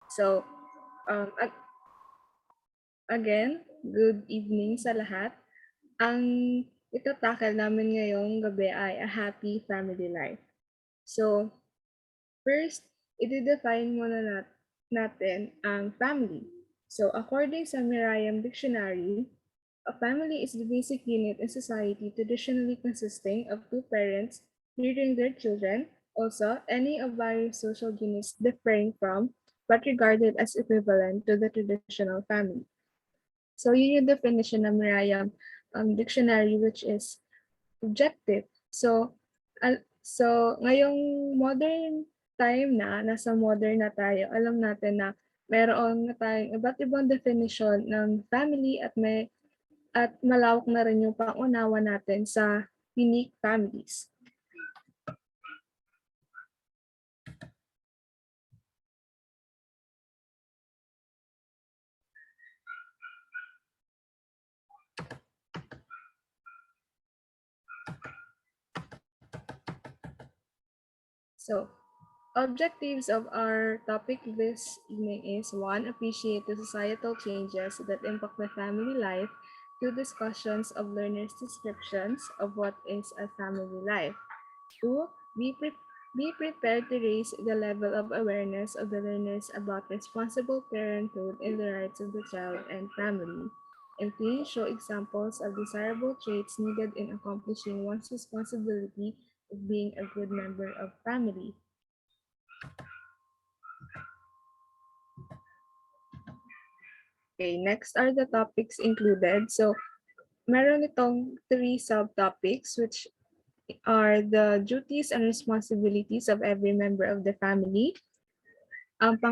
So, again, good evening sa lahat. Ang itatakal namin ngayong gabi ay a happy family life. So, first, i-define muna natin ang family. So, according sa Merriam Dictionary, a family is the basic unit in society traditionally consisting of two parents rearing their children, also any of various social units differing from but regarded as equivalent to the traditional family. So yun yung definition ng Merriam Dictionary, which is objective. So ngayong modern time na, nasa modern na tayo, alam natin na meron na tayong iba't ibang definition ng family at malawak na rin yung pangunawa natin sa unique families. So, objectives of our topic this evening is 1. Appreciate the societal changes that impact the family life. 2. Discussions of learners' descriptions of what is a family life. 2. Be prepared to raise the level of awareness of the learners about responsible parenthood and the rights of the child and family. And 3. Show examples of desirable traits needed in accomplishing one's responsibility of being a good member of family. Okay, next are the topics included. So, meron itong 3 subtopics which are the duties and responsibilities of every member of the family. Ang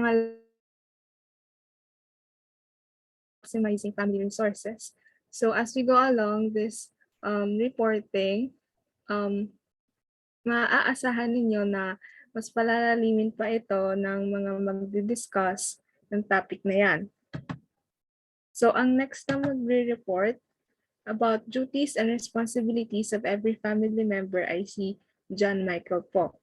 maximizing family resources. So, as we go along this reporting, maaasahan ninyo na mas palalalimin pa ito ng mga magdi-discuss ng topic na yan. So, ang next na magre-report about duties and responsibilities of every family member ay si John Michael po.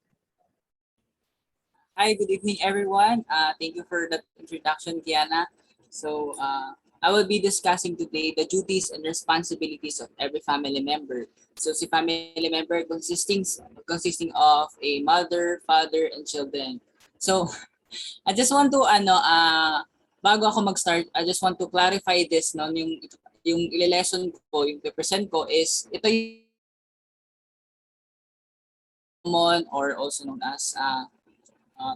Hi, good evening everyone. Thank you for that introduction, Kiana. So I will be discussing today the duties and responsibilities of every family member. So si family member consisting of a mother, father, and children. So I just want to bago ako mag-start, I just want to clarify this yung ile-lesson ko, yung present ko is ito yung common or also known as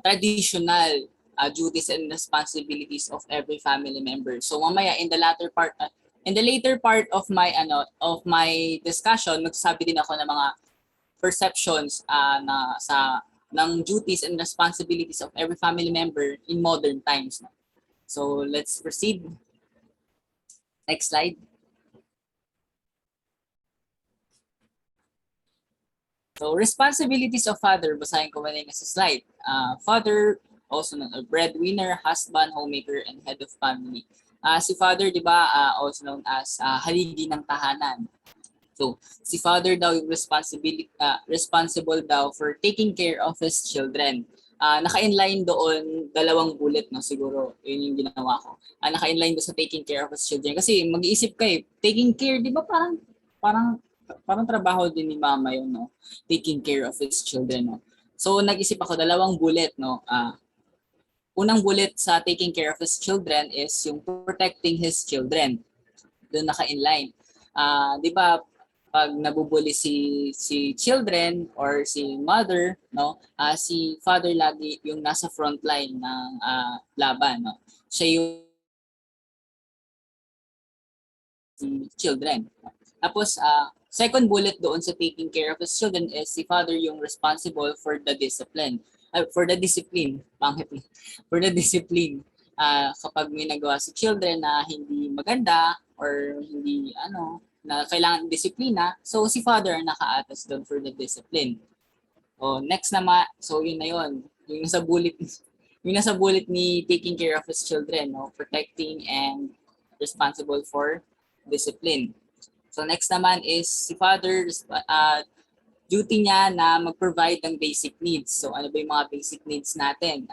traditional duties and responsibilities of every family member. So mamaya in the later part in the later part of my discussion, magsasabi din ako ng mga perceptions ng duties and responsibilities of every family member in modern times. So let's proceed. Next slide. So responsibilities of father, basahin ko muna yung sa slide. Father, also known as breadwinner, husband, homemaker, and head of family. Si father, di ba, also known as haligi ng tahanan. So si father daw yung responsible daw for taking care of his children. Naka-inline doon dalawang bullet, no, siguro yun yung ginawa ko. Naka-inline doon sa taking care of his children kasi mag-iisip kayo, taking care, di ba, parang trabaho din ni mama yun, no, taking care of his children, no. So nag-isip ako dalawang bullet, no. Unang bullet sa taking care of his children is yung protecting his children. Doon naka-inline. Di ba, pag nabubuli si children or si mother, no, si father lagi yung nasa front line ng laban, no. Siya yung children. Tapos second bullet doon sa taking care of his children is si father yung responsible for the discipline. For the discipline. Kapag may nagawa si children na hindi maganda or hindi na kailangan disiplina, so si father ang nakaatas doon for the discipline. Next naman, so yun na yun. Yung nasa bullet ni taking care of his children, no, protecting and responsible for discipline. So next naman is si father, duty niya na mag-provide ng basic needs. So ano ba yung mga basic needs natin?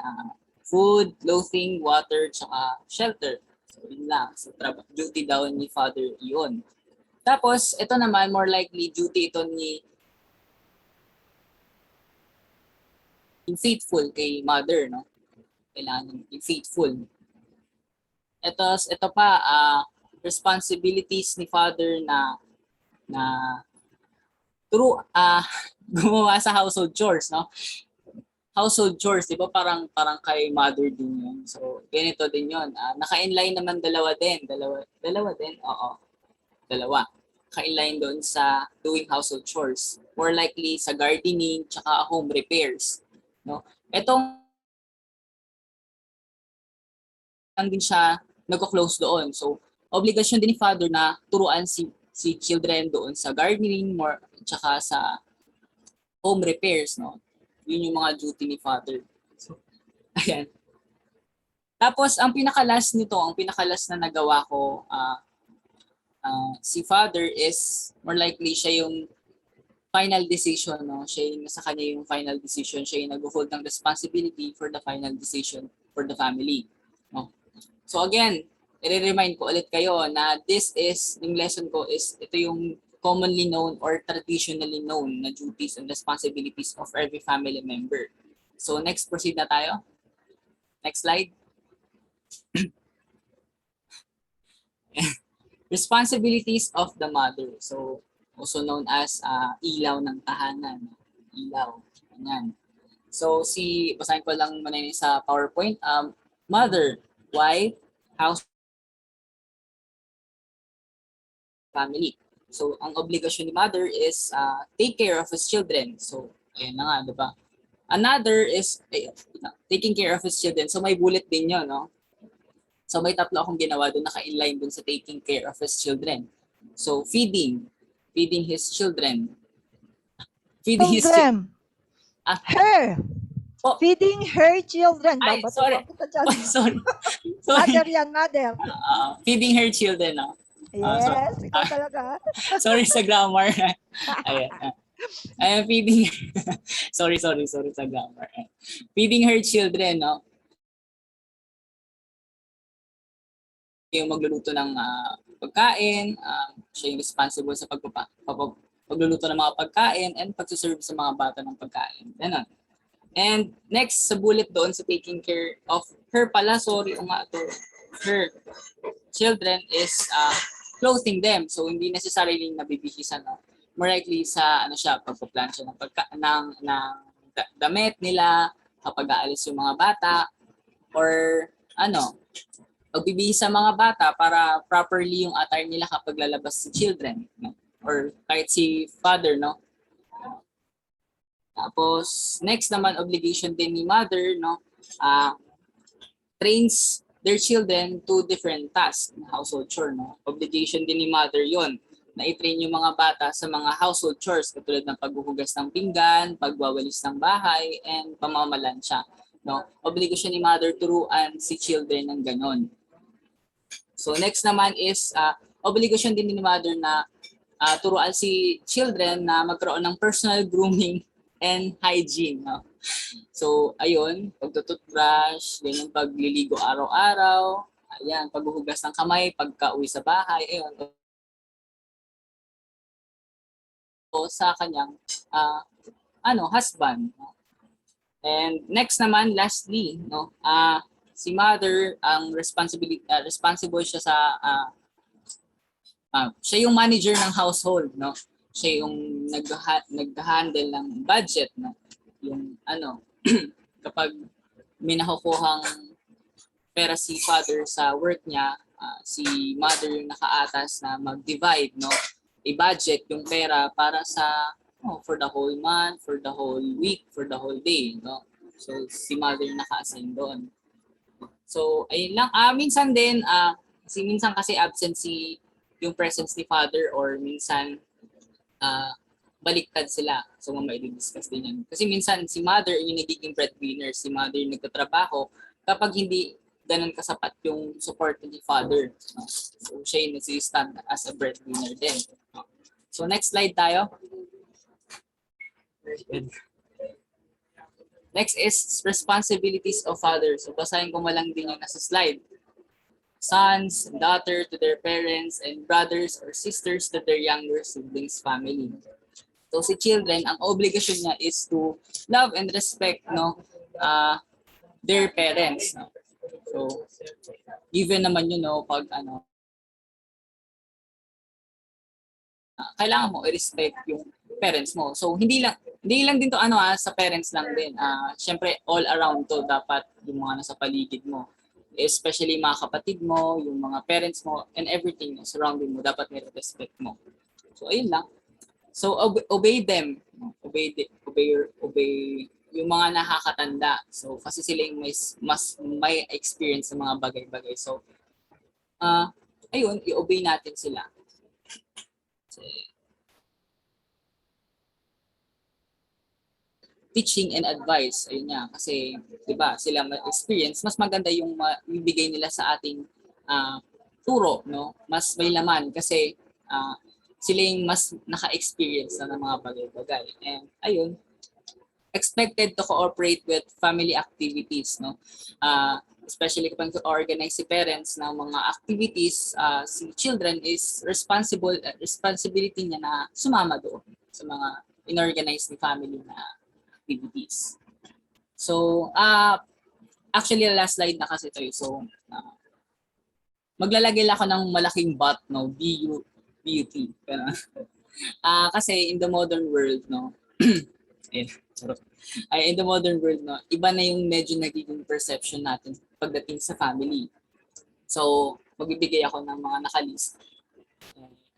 food, clothing, water, tsaka shelter. So, yun lang. So, duty daw ni father yun. Tapos, ito naman, more likely, duty ito ni yung faithful kay mother, no? Kailangan yung faithful. Ito pa, responsibilities ni father na gumawa sa household chores, no? Household chores, di ba parang kay mother din yun. So, ganito din yun. Naka-inline naman dalawa din. Dalawa din? Oo. Dalawa. Naka-inline doon sa doing household chores. More likely sa gardening, tsaka home repairs. No? Etong lang din siya nagko-close doon. So, obligasyon din ni father na turuan si children doon sa gardening, more, tsaka sa home repairs, no? Yun yung mga duty ni father. So, ayan. Tapos, ang pinakalas na nagawa ko, si father is more likely siya yung final decision, no? Siya yung nasa kanya yung final decision. Siya yung nag-hold ng responsibility for the final decision for the family, no? So again, i-remind ko ulit kayo na yung lesson ko is ito yung commonly known or traditionally known na duties and responsibilities of every family member. So next, proceed na tayo. Next slide. Responsibilities of the mother. So also known as ilaw ng tahanan. Ilaw. Ayan. So basahin ko lang muna yun sa PowerPoint. Mother, wife, house, family. So, ang obligasyon ni mother is take care of his children. So, ayan na nga, di ba? Another is taking care of his children. So, may bullet din yun, no? So, may tatlo akong ginawa doon, naka-inline doon sa taking care of his children. So, feeding his children. Feeding his children. Her. Oh. Feeding her children. Ay, sorry. Sorry. Mother yan, mother. Feeding her children, no? Yes, ikaw talaga. Sorry sa grammar. Ayan. Feeding. sorry sa grammar. Feeding her children, no? Yung magluluto ng pagkain, siya yung responsible sa pagluluto ng mga pagkain and pagsuserve sa mga bata ng pagkain. Ganun. And next, sa bullet doon sa taking care of her pala, her children is clothing them. So hindi necessarily nabibihisan, no? More likely sa pagpa-plan siya ng damit nila kapag aalis yung mga bata, or pagbibihis sa mga bata para properly yung attire nila kapag lalabas si children, no? Or kahit si father, no? Tapos next naman, obligation din ni mother, no? Trains their children to different tasks, household chore, no? Obligation din ni mother yon na i-train yung mga bata sa mga household chores katulad ng paghuhugas ng pinggan, pagwawalis ng bahay, and pamamalansya, no? Obligation ni mother turuan si children ng ganon. So next naman is obligation din ni mother na turuan si children na magkaroon ng personal grooming and hygiene, no? So, ayun, pagtututbrush, ganyan, pagliligo araw-araw, ayan, paghuhugas ng kamay, pagka-uwi sa bahay, ayun. So, sa kanyang, husband. No? And next naman, lastly, no, si mother, ang responsible siya sa, siya yung manager ng household, no? Siya yung nag-handle ng budget, no? Yung kapag may nakukuhang pera si father sa work niya, si mother yung nakaatas na mag-divide, no? I-budget yung pera para sa for the whole month, for the whole week, for the whole day, no? So si mother yung naka-assign doon. So ayun lang. Minsan din minsan kasi absent yung presence ni father, or minsan baliktad sila. So mamaya i-discuss din yan. Kasi minsan si mother yung nagiging breadwinner, si mother yung nagtatrabaho kapag hindi ganun kasapat yung support ni father. So siya yung nag-stand as a breadwinner din. So next slide tayo. Next is responsibilities of fathers. So basahin ko malang din yung nasa slide. Sons and daughter to their parents and brothers or sisters to their younger siblings family. So si children, ang obligasyon niya is to love and respect their parents. No? So even naman pag kailangan mo i-respect yung parents mo. So hindi lang din to sa parents lang din. Syempre all around to dapat yung mga nasa paligid mo. Especially mga kapatid mo, yung mga parents mo, and everything surrounding mo, dapat may respect mo. So ayun lang. So obey them. Obey yung mga nakakatanda. So kasi sila yung mas may experience sa mga bagay-bagay. So ayun, i-obey natin sila. Teaching and advice, ayun nga, kasi 'di ba sila may experience, mas maganda yung ibigay nila sa ating turo, no? Mas may laman kasi sila yung mas naka-experience na ng mga bagay-bagay. And ayun, expected to cooperate with family activities, no? Especially kapag organize si parents ng mga activities, si children is responsibility niya na sumama doon sa mga inorganize ni family na activities. So, actually, last slide na kasi tayo. So, maglalagay lang ako ng malaking but, no? B-U-T. Pero, kasi in the modern world, no? In the modern world, no? Iba na yung medyo nagiging perception natin pagdating sa family. So, magbibigay ako ng mga nakalist.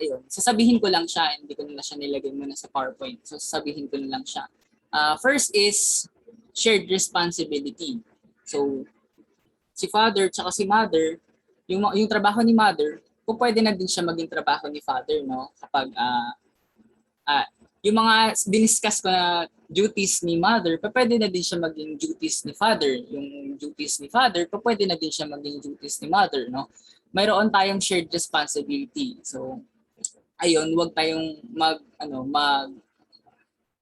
Ayun, sasabihin ko lang siya, hindi ko na siya nilagay muna sa PowerPoint. So, sasabihin ko na lang siya. First is shared responsibility. So, si father tsaka si mother, yung trabaho ni mother, kung pwede na din siya maging trabaho ni father, no? Kapag yung mga diniscuss ko na duties ni mother, pwede na din siya maging duties ni father. Yung duties ni father, pwede na din siya maging duties ni mother, no? Mayroon tayong shared responsibility. So, ayun, wag tayong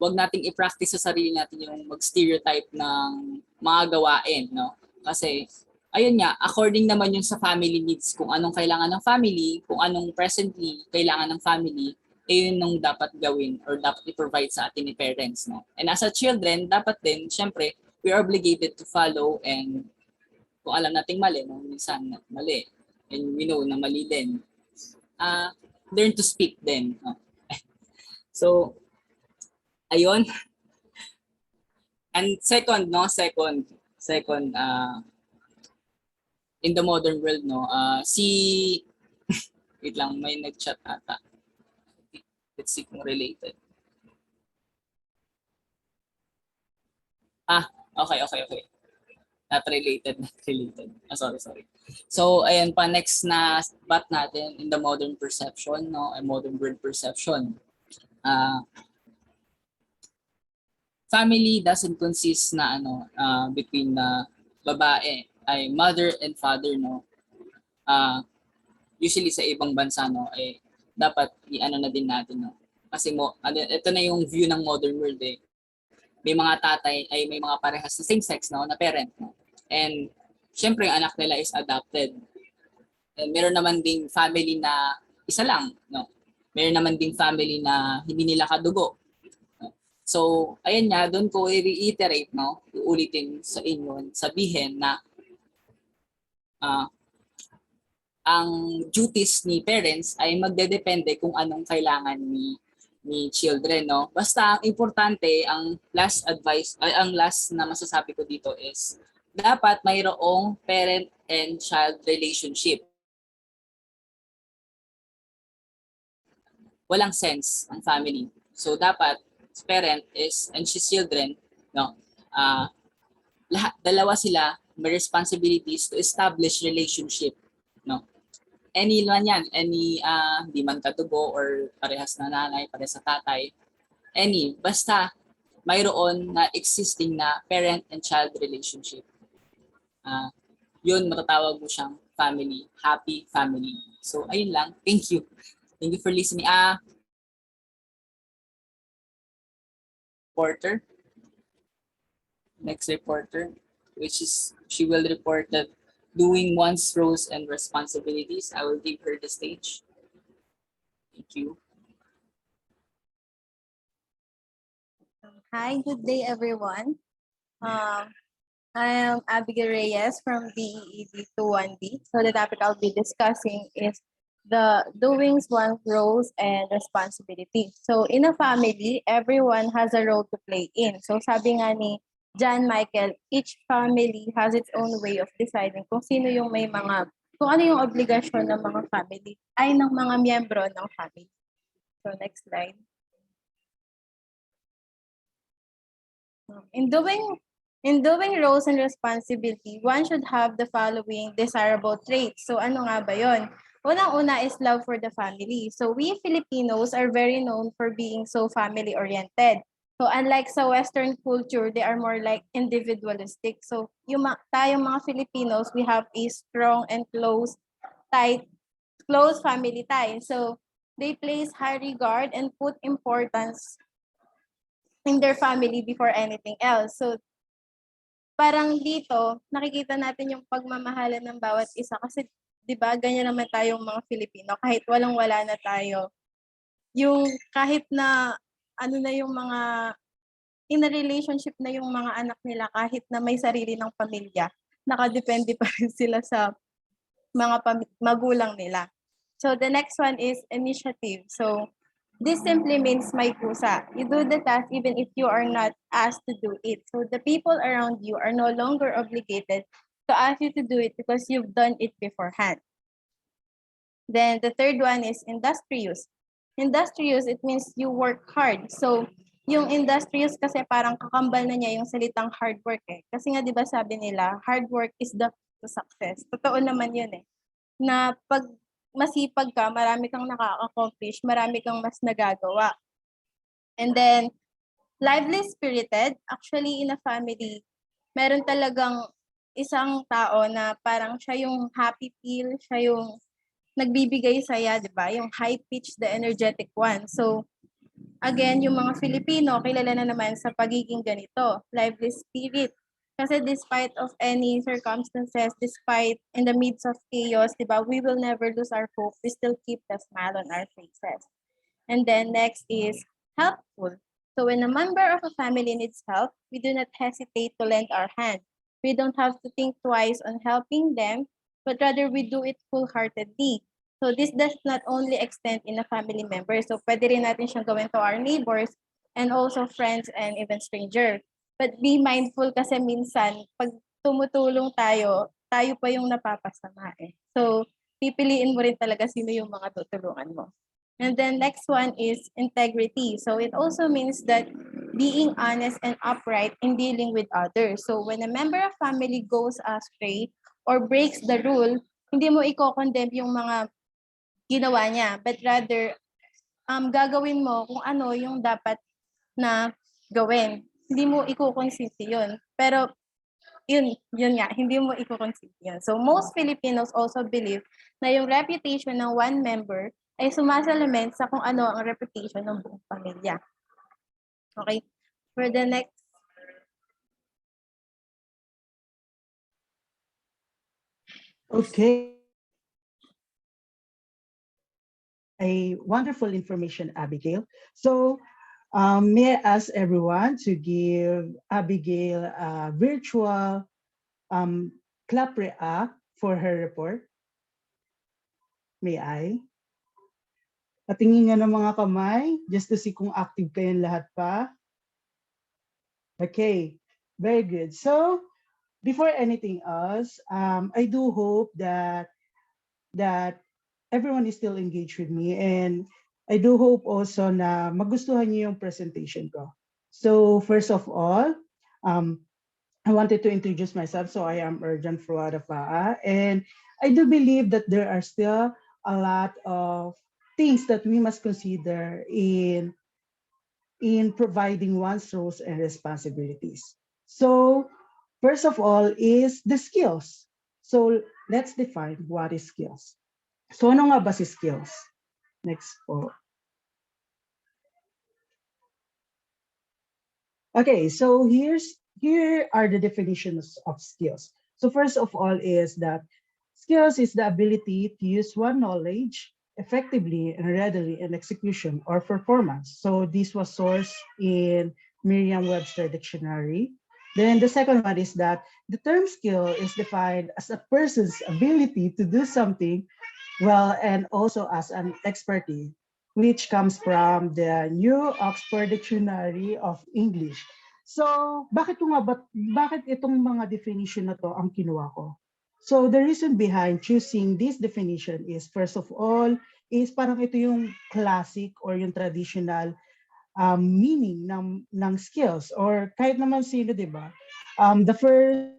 wag nating i-practice sa sarili natin yung mag-stereotype ng mga gawain, no? Kasi ayun nga, according naman yun sa family needs, kung anong kailangan ng family, kung anong presently kailangan ng family, yun nung dapat gawin or dapat i-provide sa atin ni parents, no? And as a children, dapat din, syempre, we are obligated to follow, and kung alam nating mali, no? Minsan mali, and we know na mali din. Learn to speak din, no? So, ayun. And second, in the modern world, no, wait lang, may nag-chat ata. Let's see kung related. Okay. Not related. Sorry. So, ayan pa, next na bat natin in the modern perception, no, a modern world perception. Family doesn't consist na between babae ay mother and father, no. Usually sa ibang bansa, no, dapat na din natin, no. Kasi ito na yung view ng modern world, may mga tatay ay may mga parehas na same sex, no, na parent, no. And syempre yung anak nila is adopted. And meron naman ding family na isa lang, no. Meron naman ding family na hindi nila kadugo. So, ayan nga, doon ko i-reiterate, no, uulitin sa inyo, sabihin na ang duties ni parents ay magdedepende kung anong kailangan ni children, no. Basta ang importante, ang last na masasabi ko dito is dapat mayroong parent and child relationship. Walang sense ang family. So dapat parent is and his children, no, dalawa sila may responsibilities to establish relationship, no. Any man yan, hindi man katubo or parehas na nanay, parehas na tatay, basta mayroon na existing na parent and child relationship. Yun, matatawag mo siyang family, happy family. So ayun lang, thank you for listening. Porter? next reporter, which is she will report that doing one's roles and responsibilities. I will give her the stage. Thank you. Hi, good day, everyone. I am Abigail Reyes from DEED 21D. So the topic I'll be discussing is the doings, one's roles, and responsibilities. So in a family, everyone has a role to play in. So sabi nga ni John Michael, each family has its own way of deciding kung sino yung may mga, kung ano yung obligasyon ng mga family, ay ng mga miyembro ng family. So next slide. In doing roles and responsibility, one should have the following desirable traits. So ano nga ba yon? Unang-una is love for the family. So we Filipinos are very known for being so family-oriented. So unlike sa Western culture, they are more like individualistic. So tayong mga Filipinos, we have a strong and close family tie. So they place high regard and put importance in their family before anything else. So parang dito, nakikita natin yung pagmamahalan ng bawat isa kasi 'di ba ganyan naman tayong mga Filipino, kahit walang-wala na tayo. Yung kahit na ano na yung mga in a relationship na yung mga anak nila, kahit na may sarili ng pamilya, nakadepende pa rin sila sa mga magulang nila. So the next one is initiative. So this simply means may pusa. You do the task even if you are not asked to do it. So the people around you are no longer obligated to ask you to do it because you've done it beforehand. Then the third one is industrious. Industrious, it means you work hard. So yung industrious kasi parang kakambal na niya yung salitang hard work eh. Kasi nga 'di ba sabi nila, hard work is the key to success. Totoo naman yun eh. Na pag masipag ka, marami kang nakaka-accomplish, marami kang mas nagagawa. And then, lively spirited, actually in a family, meron talagang isang tao na parang siya yung happy feel, siya yung nagbibigay saya, di ba? Yung high pitch, the energetic one. So, again, yung mga Filipino, kilala na naman sa pagiging ganito, lively spirit. Kasi despite of any circumstances, despite in the midst of chaos, di ba, we will never lose our hope. We still keep the smile on our faces. And then next is helpful. So when a member of a family needs help, we do not hesitate to lend our hand. We don't have to think twice on helping them, but rather we do it full-heartedly. So this does not only extend in a family member. So pwede rin natin siyang gawin to our neighbors and also friends and even strangers. But be mindful kasi minsan, pag tumutulong tayo, tayo pa yung napapasama eh. So, pipiliin mo rin talaga sino yung mga tutulungan mo. And then next one is integrity. So, it also means that being honest and upright in dealing with others. So, when a member of family goes astray or breaks the rule, hindi mo i-condemn yung mga ginawa niya, but rather, gagawin mo kung ano yung dapat na gawin. Hindi mo iko-consider yun. Pero, yun nga, hindi mo iko-consider yun. So, most Filipinos also believe na yung reputation ng one member ay sumasalamin sa kung ano ang reputation ng buong pamilya. Okay? For the next. Okay. A wonderful information, Abigail. So, may I ask everyone to give Abigail a virtual clap react for her report? May I? Patingin nga ng mga kamay, just to see kung active kayong lahat pa. Okay, very good. So, before anything else, I do hope that everyone is still engaged with me, and I do hope also na magustuhan niyo yung presentation ko. So first of all, I wanted to introduce myself. So I am Urjan Fruada Faa, and I do believe that there are still a lot of things that we must consider in providing one's roles and responsibilities. So first of all is the skills. So let's define what is skills. So ano nga ba si skills? Next po. Okay, so here's here are the definitions of skills. So first of all is that skills is the ability to use one knowledge effectively and readily in execution or performance. So this was sourced in Merriam-Webster dictionary. Then the second one is that the term skill is defined as a person's ability to do something well and also as an expertise, which comes from the New Oxford Dictionary of English. So, bakit itong mga definition na to ang kinuha ko? So, the reason behind choosing this definition is, first of all, is parang ito yung classic or yung traditional meaning ng skills or kahit naman sino, di ba? The first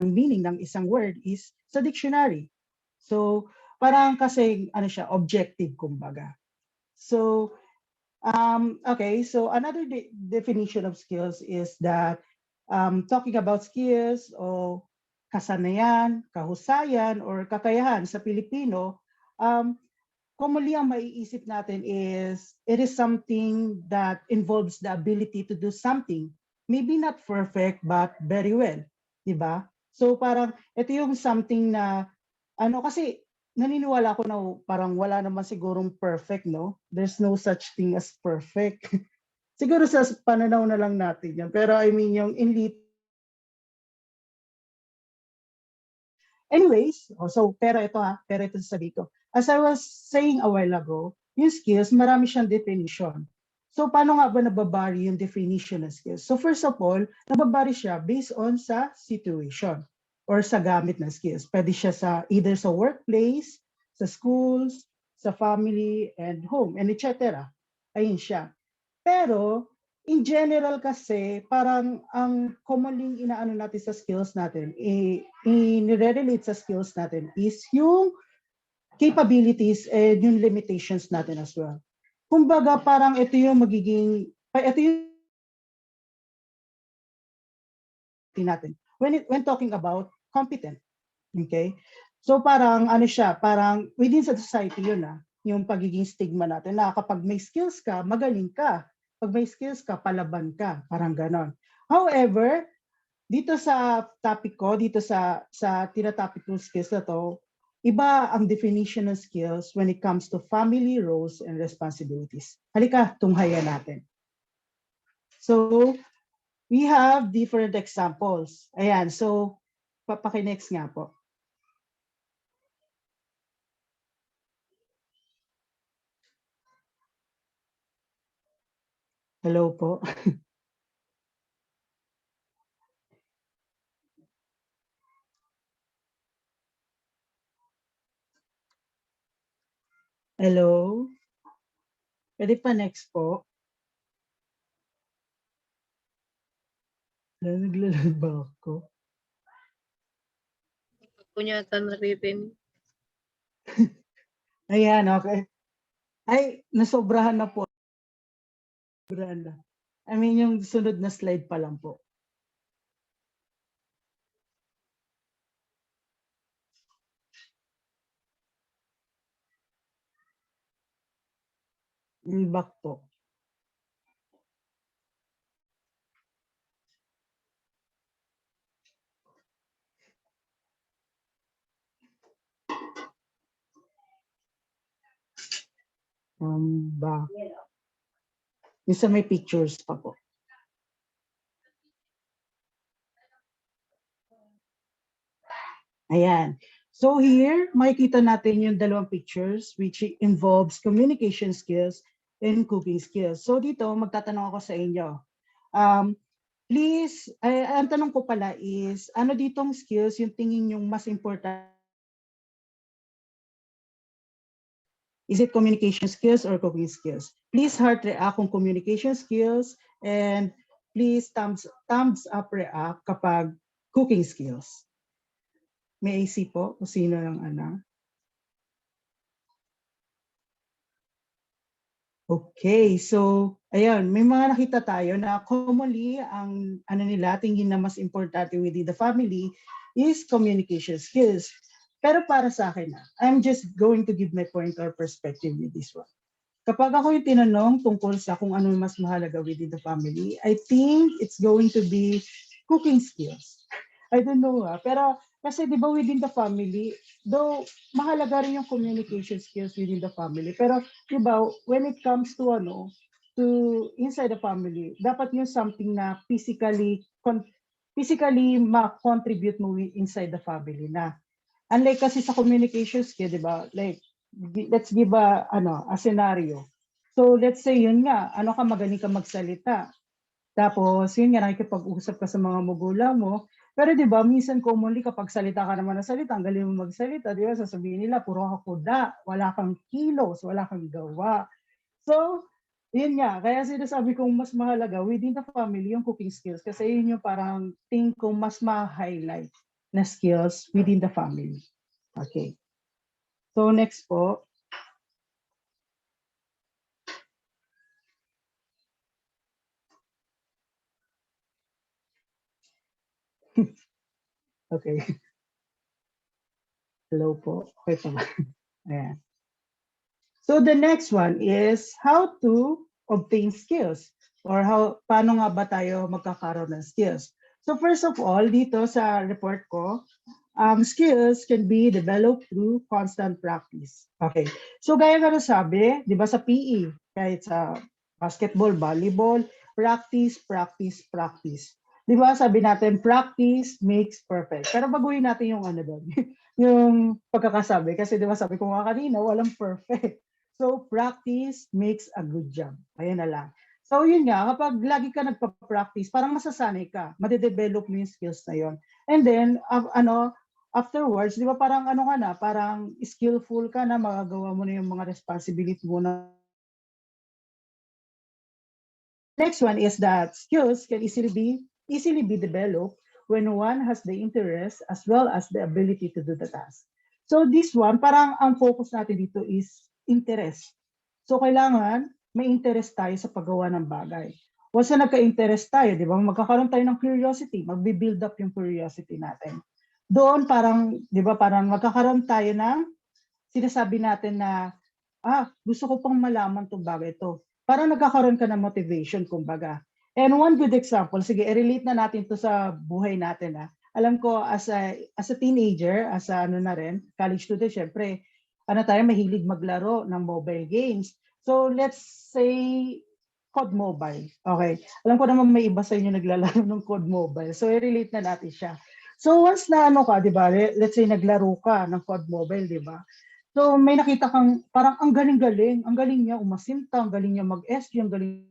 meaning ng isang word is sa dictionary. So, parang kasi ano siya, objective kumbaga. So, okay, so another definition of skills is that talking about skills o kasanayan, kahusayan, or kakayahan sa Pilipino, commonly ang maiisip natin is it is something that involves the ability to do something. Maybe not perfect, but very well. Diba? So parang ito yung something na, ano kasi naniniwala ako na parang wala naman sigurong perfect, no? There's no such thing as perfect. Siguro sa pananaw na lang natin yan. Pero I mean, yung anyways, pero ito sabi ko. As I was saying a while ago, yung skills, marami siyang definition. So, paano nga ba nababari yung definition ng skills? So, first of all, nababari siya based on sa situation or sa gamit ng skills. Pwede siya either sa workplace, sa schools, sa family, and home, and etc. Ayun siya. Pero, in general kasi, parang ang commonly inaano natin sa skills natin, i-relate sa skills natin is yung capabilities and yung limitations natin as well. Kumbaga, parang ito yung natin. When talking about competent, okay? So parang ano siya, parang within sa society yun yung pagiging stigma natin na kapag may skills ka, magaling ka. Pag may skills ka, palaban ka. Parang ganon. However, dito sa topic ko, dito sa tinatopic ng skills na to, iba ang definition ng skills when it comes to family roles and responsibilities. Halika, tunghayan natin. So, we have different examples. Ayan, so, papaki-next nga po. Hello po. Hello? Pwede pa next po? Naglalad ba ako? Kunyata naririnig. Ayan, okay. Ay, nasobrahan na po. Sobrahan na. I mean, yung sunod na slide pa lang po. Back po. Back. Yung sa may pictures pa po. Ayan. So here, makikita natin yung dalawang pictures which involves communication skills and cooking skills. So dito, magtatanong ako sa inyo. Please, ang tanong ko pala is, ano ditong skills yung tingin yung mas important? Is it communication skills or cooking skills? Please heart react kung communication skills and please thumbs up react kapag cooking skills. May AC po kung sino yung ano. Okay, so ayun, may mga nakita tayo na commonly ang ano nila tingin na mas importante within the family is communication skills. Pero para sa akin I'm just going to give my point or perspective with this one. kapag ako yung tinanong tungkol sa kung ano mas mahalaga within the family, I think it's going to be cooking skills. I don't know pero kasi di ba within the family, though mahalaga rin yung communication skills within the family, pero di ba when it comes to to inside the family, dapat yung something na physically ma-contribute mo inside the family na. Unlike kasi sa communication skill, di ba? Like, let's give a scenario. So, let's say yun nga, magaling ka magsalita. Tapos, yun nga, nakikipag-usap ka sa mga magulang mo. Pero di ba, minsan commonly kapag salita ka naman ng salita, ang galing mo magsalita, di ba, sasabihin nila, puro ka kuda, wala kang kilos, wala kang gawa. So, yun nga, kaya sinasabi kong mas mahalaga within the family yung cooking skills kasi yun yung parang think kong mas ma-highlight na skills within the family. Okay. So, next po. Okay. Hello po. Okay po. Ayan. So the next one is how to obtain skills or paano nga ba tayo magkakaroon ng skills. So first of all, dito sa report ko, skills can be developed through constant practice. Okay. So gaya nga sabi, di ba sa PE, kahit sa basketball, volleyball, practice, practice, practice. Di ba sabi natin, practice makes perfect. Pero baguhin natin yung doon, yung pagkakasabi. Kasi di ba sabi ko nga kanina, walang perfect. So practice makes a good job. Ayan na lang. So yun nga, kapag lagi ka nagpa-practice, parang masasanay ka, madedevelop mo yung skills na yun. And then, afterwards, di ba parang ka na, parang skillful ka na, magagawa mo na yung mga responsibility mo na. Next one is that skills can easily be developed when one has the interest as well as the ability to do the task. So this one, parang ang focus natin dito is interest. So kailangan may interest tayo sa paggawa ng bagay. Once na nagka-interest tayo, di ba, magkakaroon tayo ng curiosity, magbi-build up yung curiosity natin. Doon parang, di ba, parang magkakaroon tayo ng sinasabi natin na, gusto ko pang malaman itong bagay ito. Parang nagkakaroon ka ng motivation, kumbaga. And one good example, sige, i-relate na natin to sa buhay natin. Alam ko, as a teenager, as a college student, syempre, tayo mahilig maglaro ng mobile games. So let's say, COD Mobile. Okay. Alam ko naman may iba sa inyo naglalaro ng COD Mobile. So i-relate na natin siya. So once na ka, di ba, let's say naglaro ka ng COD Mobile, di ba? So may nakita kang parang ang galing-galing. Ang galing niya umasinta, ang galing niya mag-SG, ang galing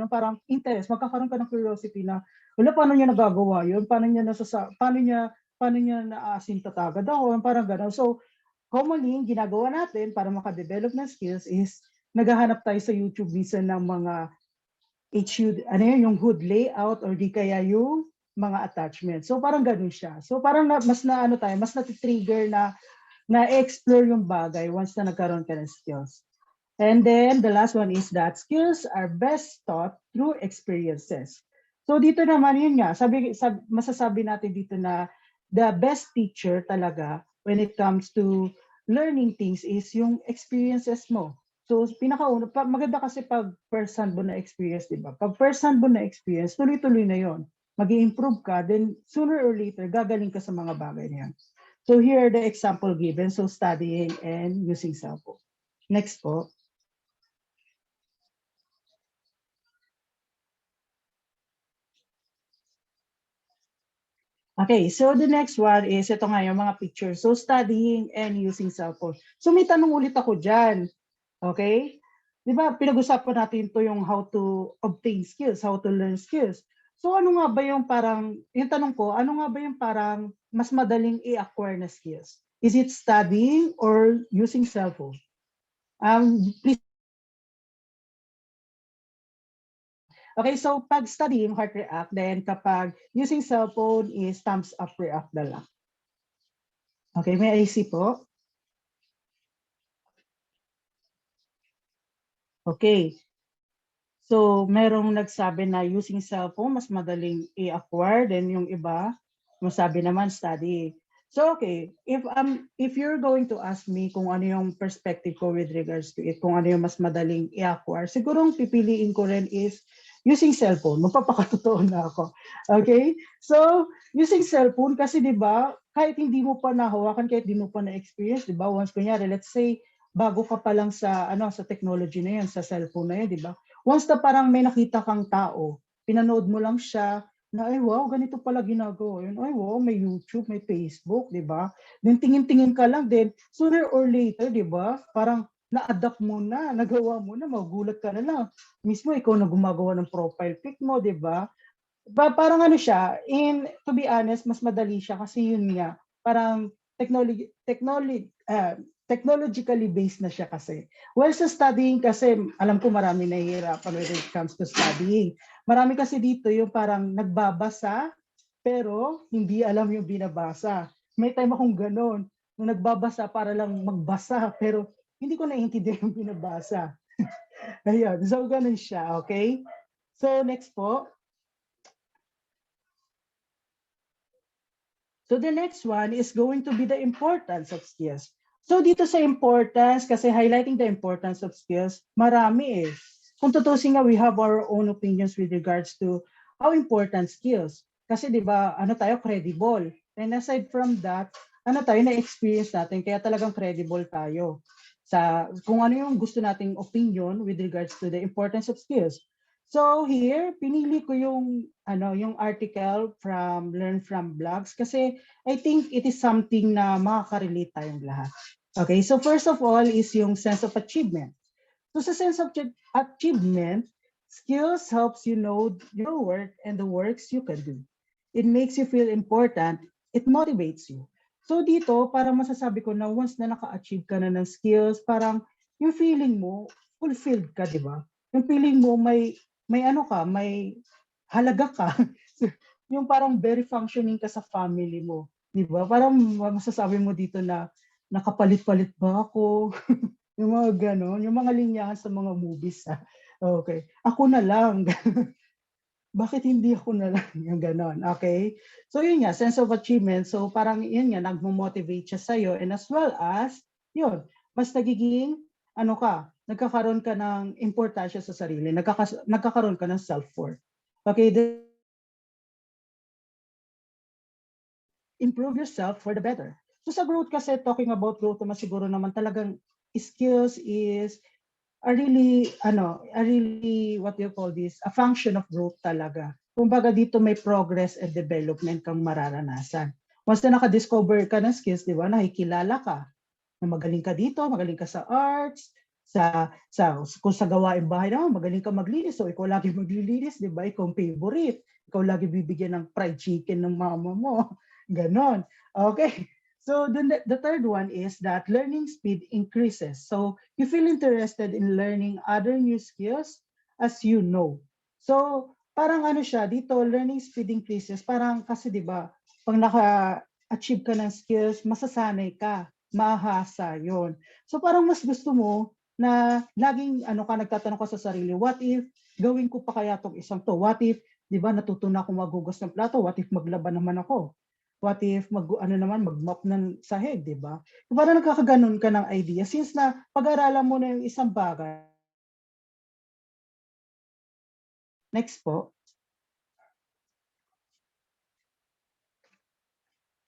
parang interest, magkakaroon ka ng curiosity na, paano niya nagagawa yun? Paano niya naasinta agad ako? Parang gano'n. So, commonly, ginagawa natin para makadevelop ng skills is naghahanap tayo sa YouTube minsan ng mga HUD, yung HUD layout or di kaya yung mga attachments. So, parang gano'n siya. So, parang mas nati-trigger na explore yung bagay once na nagkaroon ka ng skills. And then the last one is that skills are best taught through experiences. So dito naman yun nga, masasabi natin dito na the best teacher talaga when it comes to learning things is yung experiences mo. So pinakauna, maganda kasi pag first-hand mo na experience, di ba? Pag first-hand mo na experience, tuloy-tuloy na yon. Mag-i-improve ka, then sooner or later, gagaling ka sa mga bagay na yan. So here are the example given. So studying and using cellphone. Next po. Okay, so the next one is, ito nga yung mga pictures. So studying and using cellphone. So may tanong ulit ako dyan. Okay? Di ba, pinag-usapan natin to yung how to obtain skills, how to learn skills. So ano nga ba yung parang, yung tanong ko, ano nga ba yung parang mas madaling i-acquire na skills? Is it studying or using cellphone? Please. Okay, so pag studying, heart react, then kapag using cellphone is thumbs up react na lang. Okay, may IC po. Okay. So, merong nagsabi na using cellphone, mas madaling i-acquire, then yung iba, masabi naman study. So okay, if you're going to ask me kung ano yung perspective ko with regards to it, kung ano yung mas madaling i-acquire, siguro ang pipiliin ko rin is using cellphone. Magpapakatotoo na ako. Okay? So, using cellphone kasi 'di ba, kahit hindi mo pa nahawakan, kahit hindi mo pa na-experience, 'di ba? Once kunyari, let's say bago ka pa lang sa sa technology na 'yan, sa cellphone na 'yan, 'di ba? Once na parang may nakita kang tao, pinanood mo lang siya, na ay wow, ganito pala ginagawa yun. Ay wow, may YouTube, may Facebook, di ba? Then tingin-tingin ka lang, then sooner or later, di ba? Parang na-adapt mo na, nagawa mo na, magugulat ka na lang. Mismo ikaw na gumagawa ng profile pic mo, di ba? Parang ano siya, to be honest, mas madali siya kasi yun nga, parang technologically based na siya kasi. Well, sa studying kasi, alam ko marami nahihirapan when it comes to studying. Marami kasi dito yung parang nagbabasa, pero hindi alam yung binabasa. May time akong ganon, nung nagbabasa para lang magbasa, pero hindi ko naiintindihan yung binabasa. Ayun, so ganun siya, okay? So next po. So the next one is going to be the importance of skills. So dito sa importance, kasi highlighting the importance of skills, marami eh. Kung tutusin nga, we have our own opinions with regards to how important skills. Kasi di ba, ano tayo, credible. And aside from that, ano tayo, na-experience natin, kaya talagang credible tayo sa kung ano yung gusto nating opinion with regards to the importance of skills. So here, pinili ko yung article from Learn from Blogs kasi I think it is something na makaka-relate tayong lahat. Okay, so first of all is yung sense of achievement. So sa sense of achievement, skills helps you know your work and the works you can do. It makes you feel important. It motivates you. So dito, parang masasabi ko na once na naka-achieve ka na ng skills, parang yung feeling mo, fulfilled ka, di ba? Yung feeling mo may ano ka, may halaga ka. Yung parang very functioning ka sa family mo. Di ba? Parang masasabi mo dito na nakapalit-palit ba ako? Yung mga ganon, yung mga linyahan sa mga movies. Okay. Ako na lang. Bakit hindi ako na lang? Yung ganon. Okay? So yun nga, sense of achievement. So parang yun nga, nagmo-motivate siya sa'yo. And as well as, yun, mas nagiging, nagkakaroon ka ng importansya sa sarili. Nagkakaroon ka ng self-worth. Okay? Improve yourself for the better. So sa growth kasi, talking about growth naman siguro naman talagang skills is a really, what do you call this? A function of growth talaga. Kumbaga dito may progress and development kang mararanasan. Once na naka-discover ka ng skills, di ba, nakikilala ka na magaling ka dito, magaling ka sa arts, kung sa gawain bahay naman, magaling ka maglinis, so ikaw lagi maglilinis, di ba? Ikaw ang favorite. Ikaw lagi bibigyan ng fried chicken ng mama mo. Ganon. Okay. So the third one is that learning speed increases. So you feel interested in learning other new skills as you know. So parang ano siya, dito learning speed increases, parang kasi 'di ba, pag naka-achieve ka ng skills, masasanay ka, mahasa 'yon. So parang mas gusto mo na laging nagtatanong ka sa sarili, what if gawin ko pa kaya tong isang to? What if 'di ba natuto na akong maghugas ng plato? What if maglaba naman ako? What if mag-mop ng sahig, di ba? Parang nagkakaganon ka ng idea since na pag-aralan mo na yung isang bagay. Next po.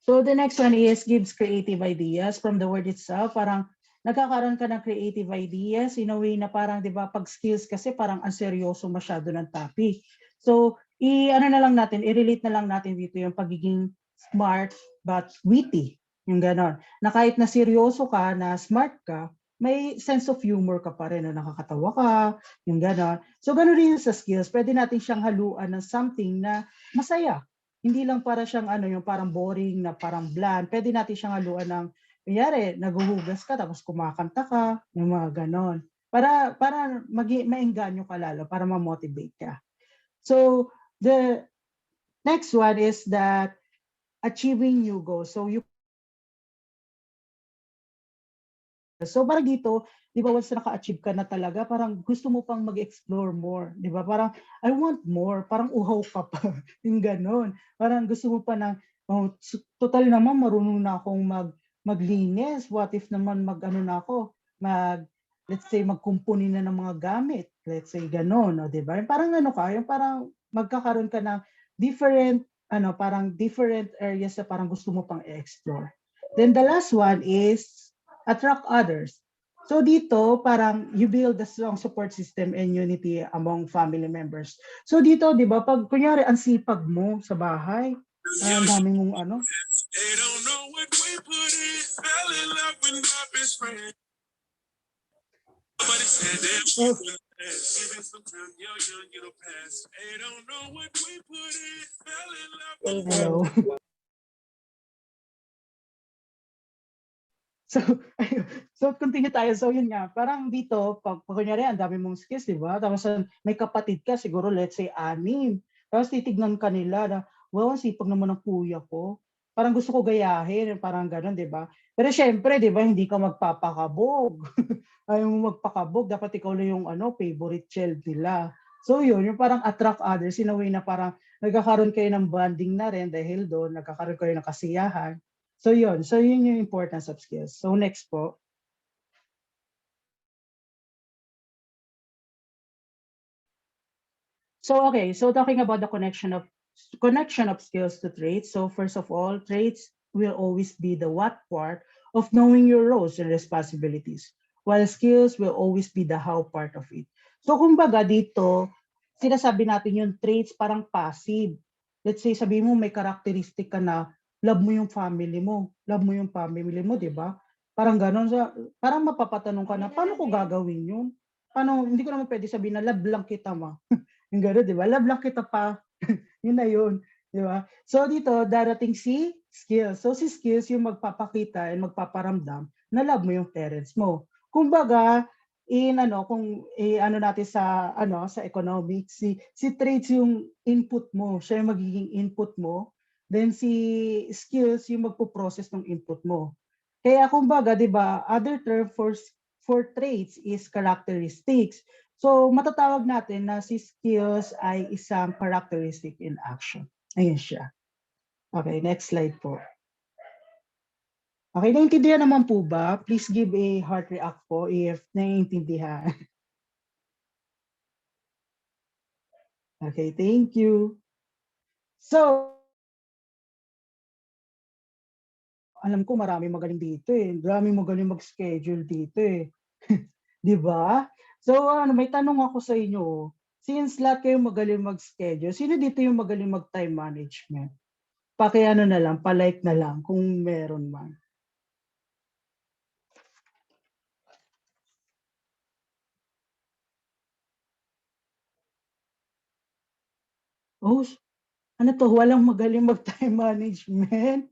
So the next one is gives creative ideas from the word itself. Parang nagkakaroon ka ng creative ideas in a way na parang, di ba, pag skills kasi parang ang seryoso masyado ng topic. So, i-relate na lang natin dito yung pagiging smart but witty. Yung ganon. Na kahit na seryoso ka, na smart ka, may sense of humor ka pa rin na nakakatawa ka, yung ganon. So ganon rin sa skills, pwede natin siyang haluan ng something na masaya. Hindi lang para siyang yung parang boring, na parang bland. Pwede natin siyang haluan ng, kunyari, naguhugas ka, tapos kumakanta ka, yung mga ganon. Para maengganyo ka lalo, para ma-motivate ka. So the next one is that achieving new goals. So parang dito, di ba, once na naka-achieve ka na talaga, parang gusto mo pang mag-explore more. Di ba? Parang, I want more. Parang uhaw ka pa. Yung ganon. Parang gusto mo pa ng Oh, total naman marunong na akong maglinis. What if naman mag-ano na ako, let's say magkumpuni na ng mga gamit. Let's say gano'n, 'di ba? Yung parang ano ka, yung parang magkakaroon ka ng different parang different areas na parang gusto mo pang i-explore. Then the last one is attract others. So dito, parang you build a strong support system and unity among family members. So dito, 'di ba, pag kunyari ang sipag mo sa bahay, ang dami mong ano. They don't know what we put in. Fell in love with my best friend. Somebody said that we Oh, will last. Even sometimes you're young, it'll pass. They don't know what we put in. Fell in love with hello. So, ayun. So continue tayo. So yun nga, parang dito, pag kunyari, ang dami mong skills, di ba? Tapos may kapatid ka, siguro let's say 6. Tapos titignan ka nila na, wow, ang sipag naman ng kuya ko. Parang gusto ko gayahin, parang gano'n, di ba? Pero syempre, di ba, hindi ka magpapakabog. Ayaw mo magpakabog, dapat ikaw lang yung favorite child nila. So yun, yung parang attract others in a way na parang nagkakaroon kayo ng bonding na rin dahil doon, nagkakaroon kayo ng kasiyahan. So yun yung importance of skills. So next po. So okay, so talking about the connection of skills to traits. So first of all, traits will always be the what part of knowing your roles and responsibilities, while skills will always be the how part of it. So kumbaga dito, sinasabi natin yung traits parang passive. Let's say sabi mo may characteristic ka na love mo yung family mo. Love mo yung family mo, di ba? Parang gano'n. Parang mapapatanong ka na, paano ko gagawin yun? Paano, hindi ko naman pwede sabihin na love lang kita ma. Yung gano'n, di ba? Love lang kita pa. Yun na yun. Di ba? So dito, darating si skills. So si skills yung magpapakita and magpaparamdam na love mo yung parents mo. Kumbaga, natin sa economics, si traits yung input mo, siya yung magiging input mo. Then si skills yung magpo-process ng input mo. Kaya kumbaga, 'di ba, other term for traits is characteristics. So matatawag natin na si skills ay isang characteristic in action. Ayun siya. Okay, next slide po. Okay, naiintindihan naman po ba? Please give a heart react po if naiintindihan. Okay, thank you. So, alam ko marami magaling dito eh. Marami magaling mag-schedule dito eh. 'Di ba? So may tanong ako sa inyo. Since lahat kayo magaling mag-schedule, sino dito yung magaling mag-time management? Paki-ano na lang, pa-like na lang kung meron man. Oh, ano to? Walang magaling mag-time management?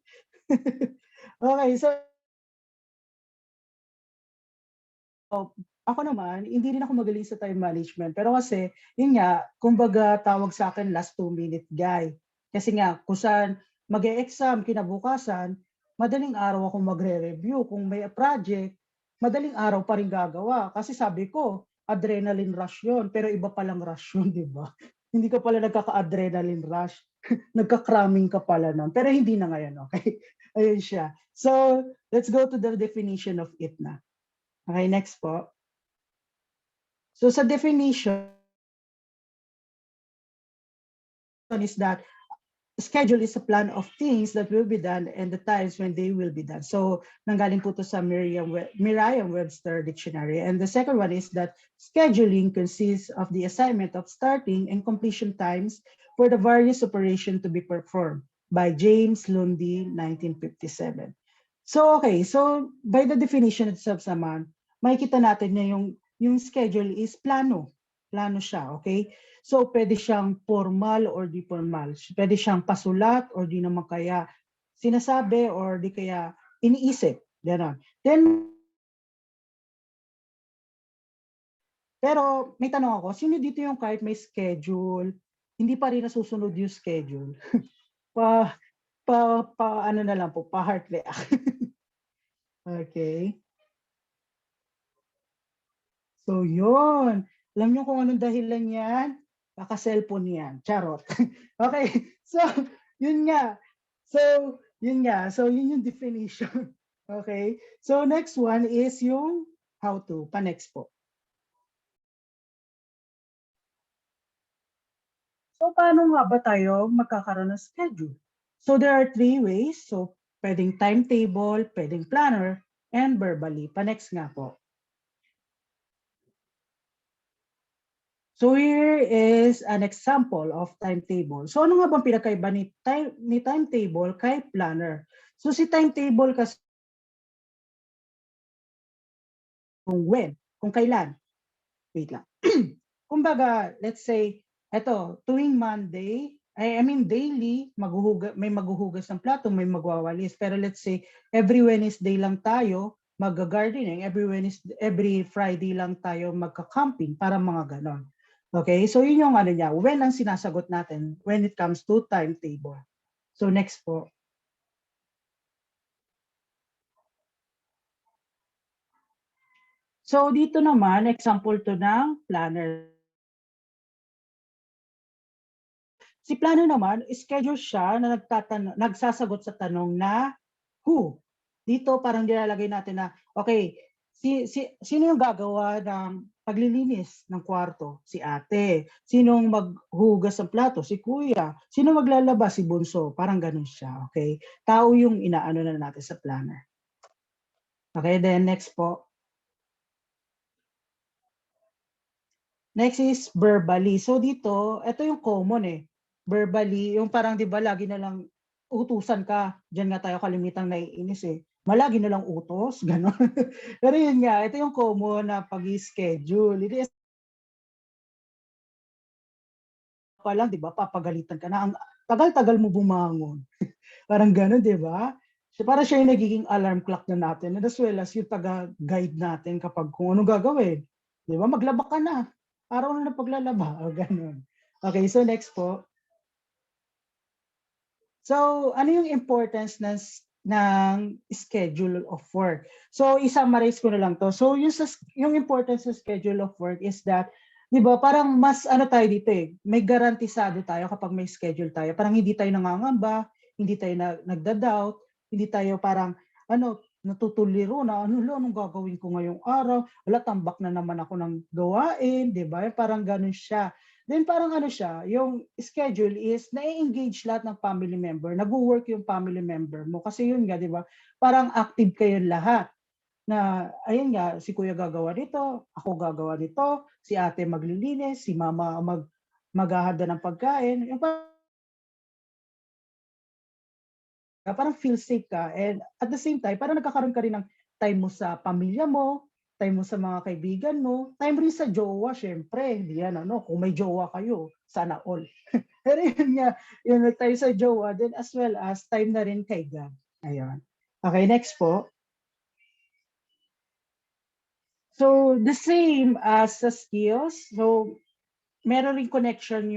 Okay, so ako naman, hindi rin ako magaling sa time management. Pero kasi, yun nga, kumbaga tawag sa akin last 2-minute guy. Kasi nga, kung saan mag-e-exam kinabukasan, madaling araw ako magre-review. Kung may project, madaling araw pa rin gagawa. Kasi sabi ko, adrenaline rush yun. Pero iba palang rush yun, di ba? Hindi ka pala nagkaka-adrenaline rush. Nagka-cramming ka pala nun. Pero hindi na ngayon, okay? Ayun siya. So, let's go to the definition of it na. Okay, next po. So sa definition is that schedule is a plan of things that will be done and the times when they will be done. So nanggaling po to sa Merriam-Webster dictionary. And the second one is that scheduling consists of the assignment of starting and completion times for the various operations to be performed by James Lundy, 1957. So okay, so by the definition itself naman, makikita natin na yung schedule is plano. Plano siya, okay? So pwede siyang formal or di formal. Pwede siyang pasulat or di naman kaya sinasabi or di kaya iniisip. Ganon. Then, pero may tanong ako, sino dito yung kahit may schedule, hindi pa rin nasusunod yung schedule? ano na lang po, pa-heart react. Okay. So yun. Alam niyo kung anong dahilan yan? Baka cellphone yan. Charot. Okay. So, yun nga. So, yun nga. So, yun yung definition. Okay? So, next one is yung how to. Pa-next po. So, paano nga ba tayo magkakaroon ng schedule? So, there are 3 ways. So, pwedeng timetable, pwedeng planner, and verbally. Pa-next nga po. So, here is an example of timetable. So, ano nga bang pinakaiba ni timetable kay planner? So, si timetable kasi kung when, kung kailan. Wait lang. Kumbaga, let's say, eto, tuwing Monday, I mean daily, may maghuhugas ng plato, may magwawalis. Pero let's say, every Wednesday lang tayo mag-gardening, every Friday lang tayo magka-camping, para mga ganon. Okay, so yun yung ano niya, when ang sinasagot natin when it comes to timetable. So next po. So dito naman, example to ng planner. Si planner naman, schedule siya na nagsasagot sa tanong na who. Dito parang nilalagay natin na, okay, sino yung gagawa ng paglilinis ng kwarto? Si ate. Sinong maghugas ng plato? Si kuya. Sino maglalaba? Si bunso. Parang ganun siya, okay? Tao yung inaano na natin sa planner. Okay, then next po. Next is verbally. So dito, ito yung common eh. Verbally, yung parang 'di ba lagi na lang utusan ka. Diyan nga tayo kalimitang naiinis eh. Malagi na lang utos, gano'n. Pero yun nga, ito yung common na pag-schedule. It is pa lang, 'di ba, papagalitan ka na. Ang tagal-tagal mo bumangon. Parang gano'n, 'di ba? So, para siya yung nagiging alarm clock na natin, and as well as yung taga-guide natin kapag kung ano gagawin. 'Di ba? Maglaba ka na. Araw na ng paglalaba, o gano'n. Okay, so next po. So, ano yung importance ng schedule of work? So, i-summarize ko na lang to. So, yung importance ng schedule of work is that, di ba, parang mas ano tayo dito eh, may garantisado tayo kapag may schedule tayo. Parang hindi tayo nangangamba, hindi tayo nagda-doubt, hindi tayo parang, natutuliro na, anong gagawin ko ngayong araw? Wala, tambak na naman ako ng gawain, di ba? Parang ganun siya. Then parang ano siya, yung schedule is na-engage lahat ng family member, nag-work yung family member mo. Kasi yun nga, di ba? Parang active kayo lahat. Na, ayun nga, si kuya gagawa nito, ako gagawa nito, si ate maglilinis, si mama maghahanda ng pagkain. Yung parang feel safe ka. And at the same time, parang nagkakaroon ka rin ng time mo sa pamilya mo, time mo sa mga kaibigan mo, time rin sa jowa, syempre. Hindi yan, kung may jowa kayo, sana all. Pero yun nga, yun tayo sa jowa, then as well as time na rin kay God. Ayun. Okay, next po. So, the same as sa skills. So, meron rin connection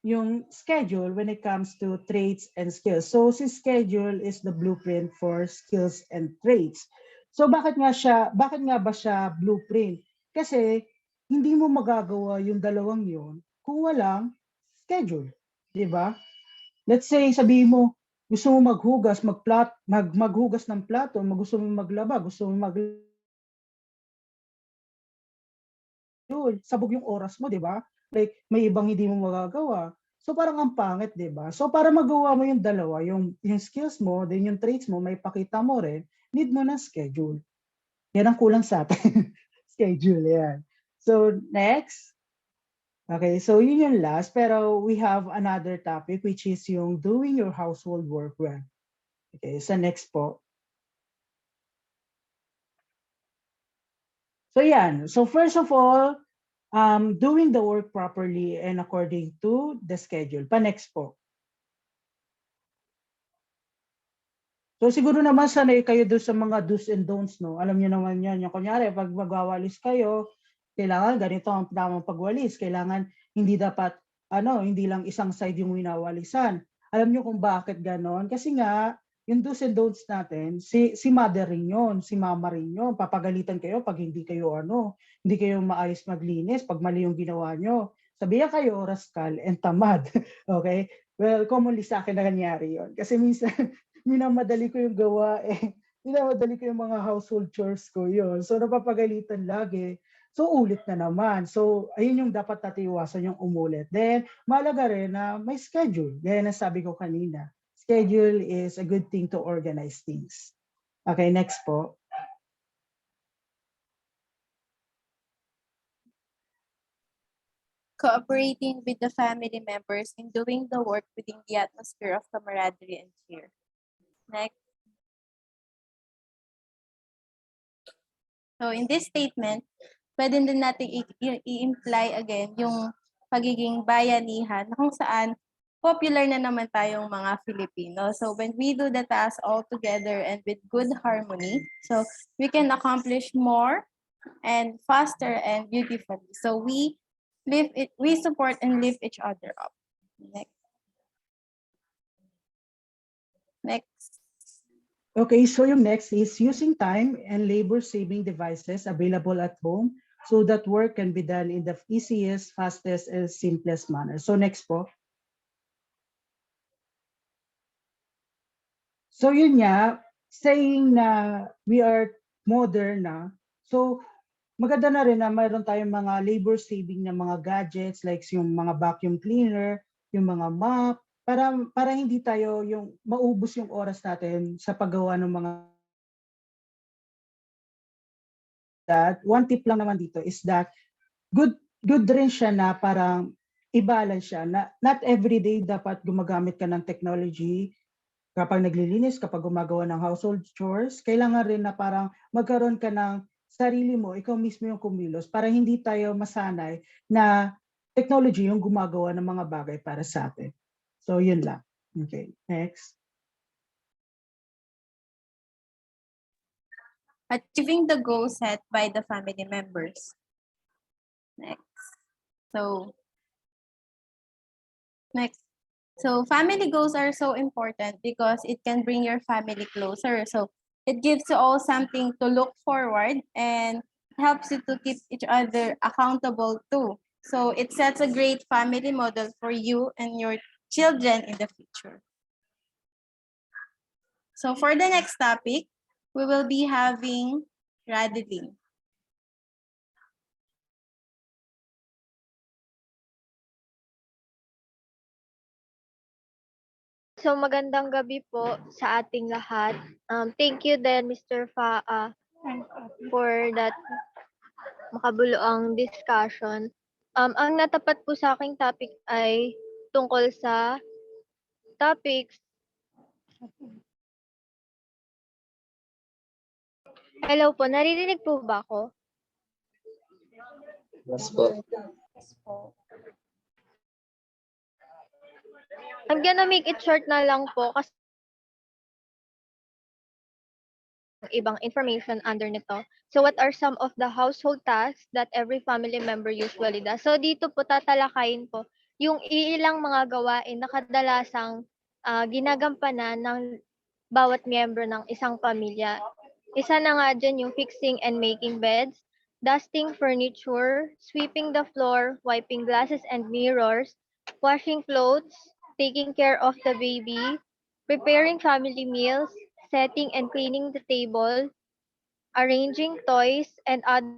yung schedule when it comes to traits and skills. So, si schedule is the blueprint for skills and traits. So, bakit nga ba siya blueprint? Kasi, hindi mo magagawa yung dalawang yun kung walang schedule. Di ba? Let's say, sabihin mo, gusto mo maghugas ng plato, gusto mo maglaba, gusto mo sabog yung oras mo, di ba? Like, may ibang hindi mo magagawa. So, parang ang pangit, di ba? So, para magawa mo yung dalawa, yung skills mo, then yung traits mo, may pakita mo rin, need mo ng schedule. Yan ang kulang sa atin. Schedule, yan. So, next. Okay, so yun yung last. Pero we have another topic, which is yung doing your household work well. Okay, so next po. So yan. So first of all, doing the work properly and according to the schedule. Pa-next po. So siguro naman sanay kayo doon sa mga do's and don'ts, no? Alam niyo naman yan. Yung kunyari, pag magwawalis kayo, kailangan ganito ang tamang pagwalis. Kailangan hindi dapat, hindi lang isang side yung winawalisan. Alam niyo kung bakit ganon? Kasi nga, yung do's and don'ts natin, si mother rin yun, si mama rin yun. Papagalitan kayo pag hindi kayo maayos maglinis, pag mali yung ginawa nyo. sabihan kayo, rascal and tamad. Okay? Well, commonly sa akin na nangyari yun. Kasi minsan, minamadali ko yung gawa minamadali ko yung mga household chores ko yun. So, napapagalitan lagi. So, ulit na naman. So, ayun yung dapat natin iwasan, yung umulit. Then, mahalaga rin na may schedule. Gaya na sabi ko kanina. Schedule is a good thing to organize things. Okay, next po. Cooperating with the family members in doing the work within the atmosphere of camaraderie and cheer. Next. So in this statement, pwede din natin i-imply again yung pagiging bayanihan na kung saan popular na naman tayong mga Filipino. So when we do the task all together and with good harmony, so we can accomplish more and faster and beautifully. So we support and lift each other up. Next. Next. Okay, so yung next is using time and labor-saving devices available at home so that work can be done in the easiest, fastest, and simplest manner. So next po. So yun nga, saying na we are modern na, so maganda na rin na mayroon tayong mga labor-saving na mga gadgets like yung mga vacuum cleaner, yung mga mop, para hindi tayo yung maubos yung oras natin sa paggawa ng mga that. One tip lang naman dito is that good rin siya na parang i-balance siya. Na, not every day dapat gumagamit ka ng technology. Kapag naglilinis, kapag gumagawa ng household chores, kailangan rin na parang magkaroon ka ng sarili mo, ikaw mismo yung kumilos para hindi tayo masanay na technology yung gumagawa ng mga bagay para sa atin. So, yun lang. Okay, next. Achieving the goals set by the family members. Next. So, family goals are so important because it can bring your family closer. So, it gives you all something to look forward and helps you to keep each other accountable too. So, it sets a great family model for you and your children in the future. So, for the next topic, we will be having Radivin. So magandang gabi po sa ating lahat. Thank you then Mr. For that makabuluang discussion. Ang natapat po sa aking topic ay tungkol sa topics. Hello po, naririnig po ba ako? Yes po. I'm gonna make it short na lang po kasi ibang information under nito. So what are some of the household tasks that every family member usually does? So dito po tatalakayin po yung ilang mga gawain na kadalasang ginagampanan ng bawat miyembro ng isang pamilya. Isa na nga dyan yung fixing and making beds, dusting furniture, sweeping the floor, wiping glasses and mirrors, washing clothes, taking care of the baby, preparing family meals, setting and cleaning the table, arranging toys and other,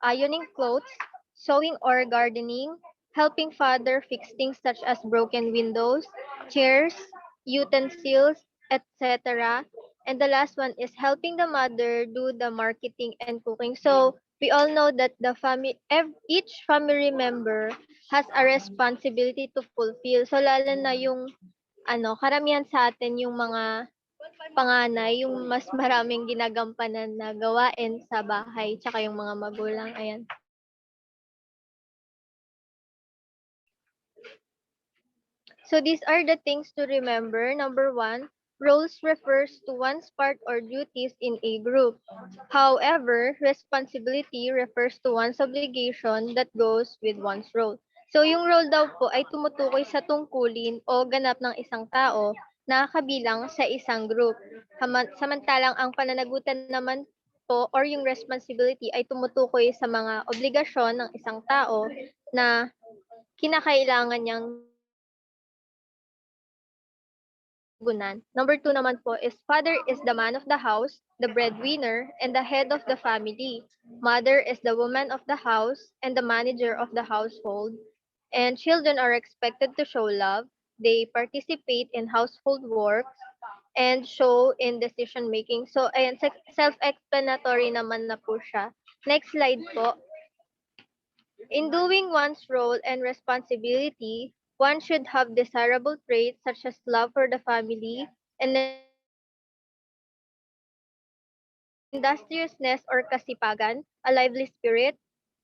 ironing clothes, sewing or gardening, helping father fix things such as broken windows, chairs, utensils, etc. And the last one is helping the mother do the marketing and cooking. So we all know that each family member has a responsibility to fulfill. So lalo na yung karamihan sa atin yung mga panganay, yung mas maraming ginagampanan na gawain sa bahay, tsaka yung mga magulang, ayan. So these are the things to remember. Number 1, roles refers to one's part or duties in a group. However, responsibility refers to one's obligation that goes with one's role. So yung role daw po ay tumutukoy sa tungkulin o ganap ng isang tao na kabilang sa isang group. Samantalang ang pananagutan naman po or yung responsibility ay tumutukoy sa mga obligasyon ng isang tao na kinakailangan niyang tugunan. Number 2 naman po is father is the man of the house, the breadwinner, and the head of the family. Mother is the woman of the house and the manager of the household. And children are expected to show love. They participate in household works and show in decision making. So, ayan, self-explanatory naman na po siya. Next slide po. In doing one's role and responsibility, one should have desirable traits such as love for the family and industriousness or kasipagan, a lively spirit,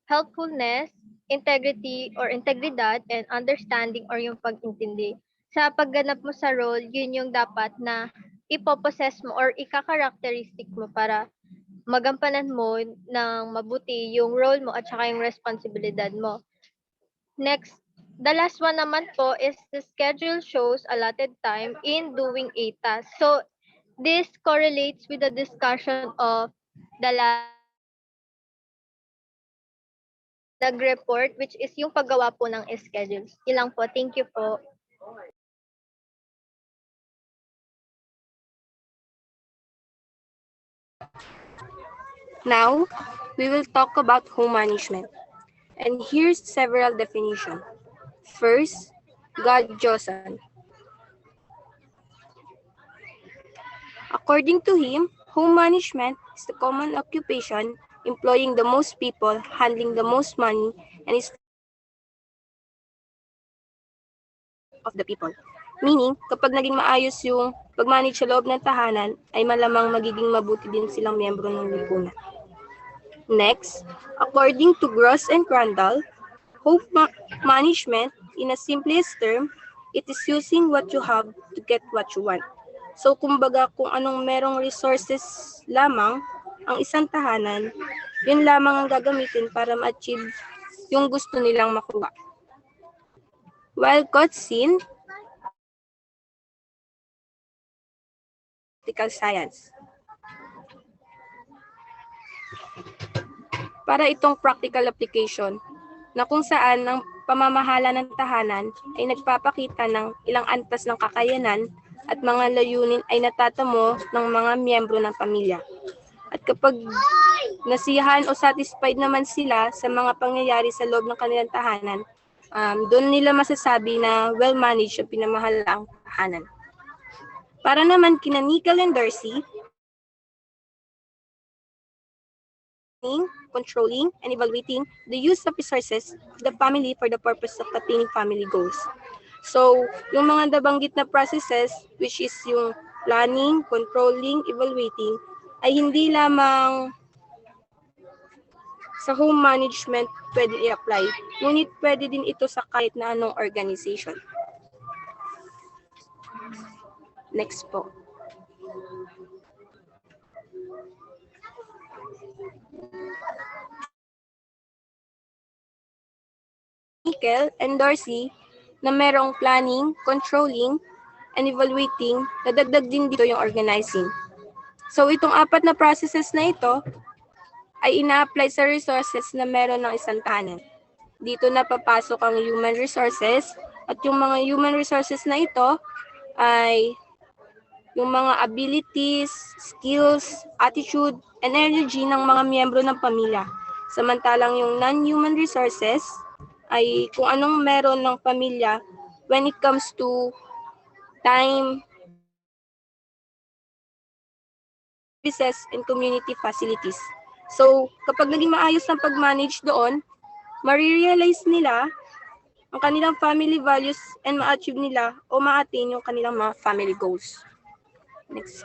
helpfulness, integrity or integridad, and understanding or yung pag-intindi. Sa pagganap mo sa role, yun yung dapat na ipopossess mo or ika-characteristic mo para magampanan mo ng mabuti yung role mo at saka yung responsibilidad mo. Next, the last one naman po is the schedule shows allotted time in doing a task. So, this correlates with the discussion of the nag-report, which is yung paggawa po ng schedules. Ilang po. Thank you po. Now, we will talk about home management. And here's several definitions. First, God Josan. According to him, home management is the common occupation employing the most people, handling the most money, and is of the people. Meaning, kapag naging maayos yung pag-manage sa loob ng tahanan, ay malamang magiging mabuti din silang miyembro ng lipunan. Next, according to Gross and Crandall, home management, in a simplest term, it is using what you have to get what you want. So, kumbaga, kung anong merong resources lamang ang isang tahanan, yun lamang ang gagamitin para ma-achieve yung gusto nilang makuha. While Kotsin, practical science. Para itong practical application na kung saan ang pamamahala ng tahanan ay nagpapakita ng ilang antas ng kakayanan at mga layunin ay natatamo ng mga miyembro ng pamilya. At kapag nasiyahan o satisfied naman sila sa mga pangyayari sa loob ng kanilang tahanan, doon nila masasabi na well-managed ang pinamahalaang tahanan. Para naman kina Nickel and Darcy, controlling, and evaluating the use of resources of the family for the purpose of attaining family goals. So, yung mga nabanggit na processes, which is yung planning, controlling, evaluating, ay hindi lamang sa home management pwede i-apply, ngunit pwede din ito sa kahit na anong organization. Next po. Nickel and Darcy na merong planning, controlling, and evaluating, nadagdag din dito yung organizing. So itong apat na processes na ito ay ina-apply sa resources na meron ng isang tahanan. Dito na papasok ang human resources at yung mga human resources na ito ay yung mga abilities, skills, attitude, and energy ng mga miyembro ng pamilya. Samantalang yung non-human resources ay kung anong meron ng pamilya when it comes to time, services, and community facilities. So, kapag naging maayos ang pag-manage doon, marirealize nila ang kanilang family values and ma-achieve nila o ma-attain yung kanilang mga family goals. Next.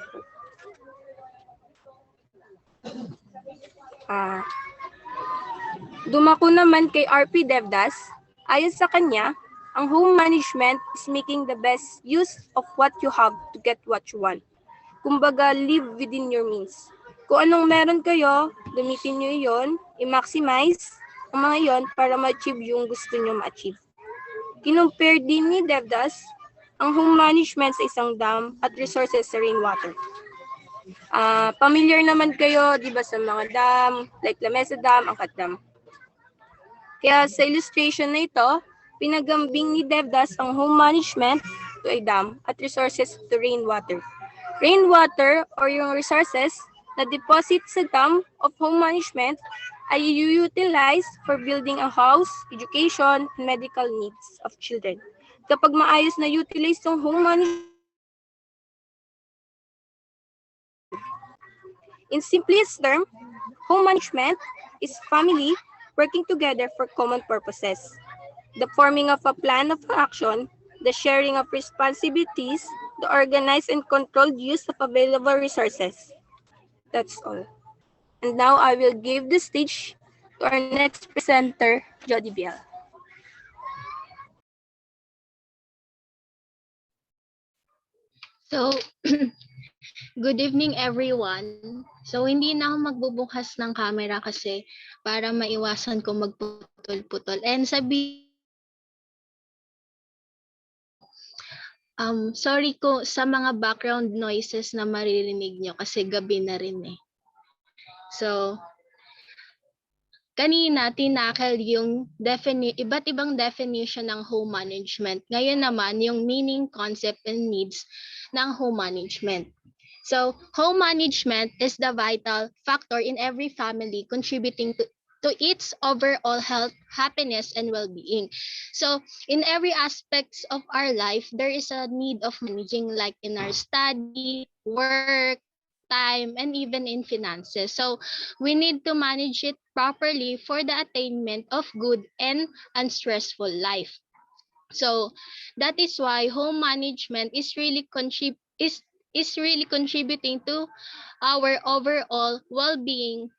Dumako naman kay RP Devdas, ayon sa kanya, ang home management is making the best use of what you have to get what you want. Kumbaga, live within your means. Kung anong meron kayo, gamitin nyo yon, i-maximize ang mga yon para ma-achieve yung gusto nyo ma-achieve. Kinumpare din ni Devdas ang home management sa isang dam at resources sa rainwater. Familiar naman kayo, di ba, sa mga dam, like La Mesa Dam, Angkat Dam. Kaya sa illustration na ito, pinagambing ni DevDAS ang home management to a dam at resources to rainwater. Rainwater or yung resources na deposit sa dam of home management ay i-utilize for building a house, education, and medical needs of children. Kapag maayos na utilize yung home management, in simplest term, home management is family working together for common purposes. The forming of a plan of action, the sharing of responsibilities, the organized and controlled use of available resources. That's all. And now I will give the stage to our next presenter, Jody Biel. So, good evening everyone. So, hindi na ako magbubukas ng camera kasi para maiwasan ko magputol-putol. And sorry ko sa mga background noises na maririnig nyo kasi gabi na rin eh. So, kanina tinakal yung iba't ibang definition ng home management. Ngayon naman yung meaning, concept, and needs ng home management. So, home management is the vital factor in every family contributing to its overall health, happiness, and well-being. So, in every aspects of our life, there is a need of managing like in our study, work, time, and even in finances. So, we need to manage it properly for the attainment of good and unstressful life. So, that is why home management is really contributing to our overall well-being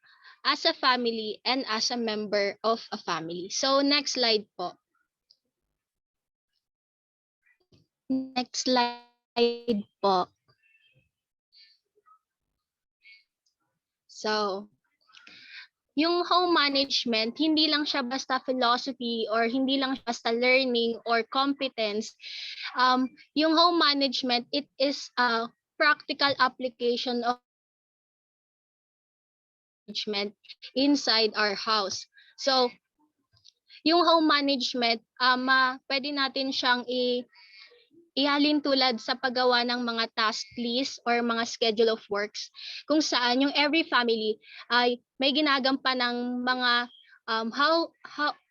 as a family and as a member of a family. So, next slide po. Next slide po. So, yung home management, hindi lang siya basta philosophy or hindi lang siya basta learning or competence. Yung home management, it is a practical application of management inside our house. So, yung home management, pwede natin siyang ihalin tulad sa paggawa ng mga task list or mga schedule of works kung saan yung every family ay may ginagampan ng mga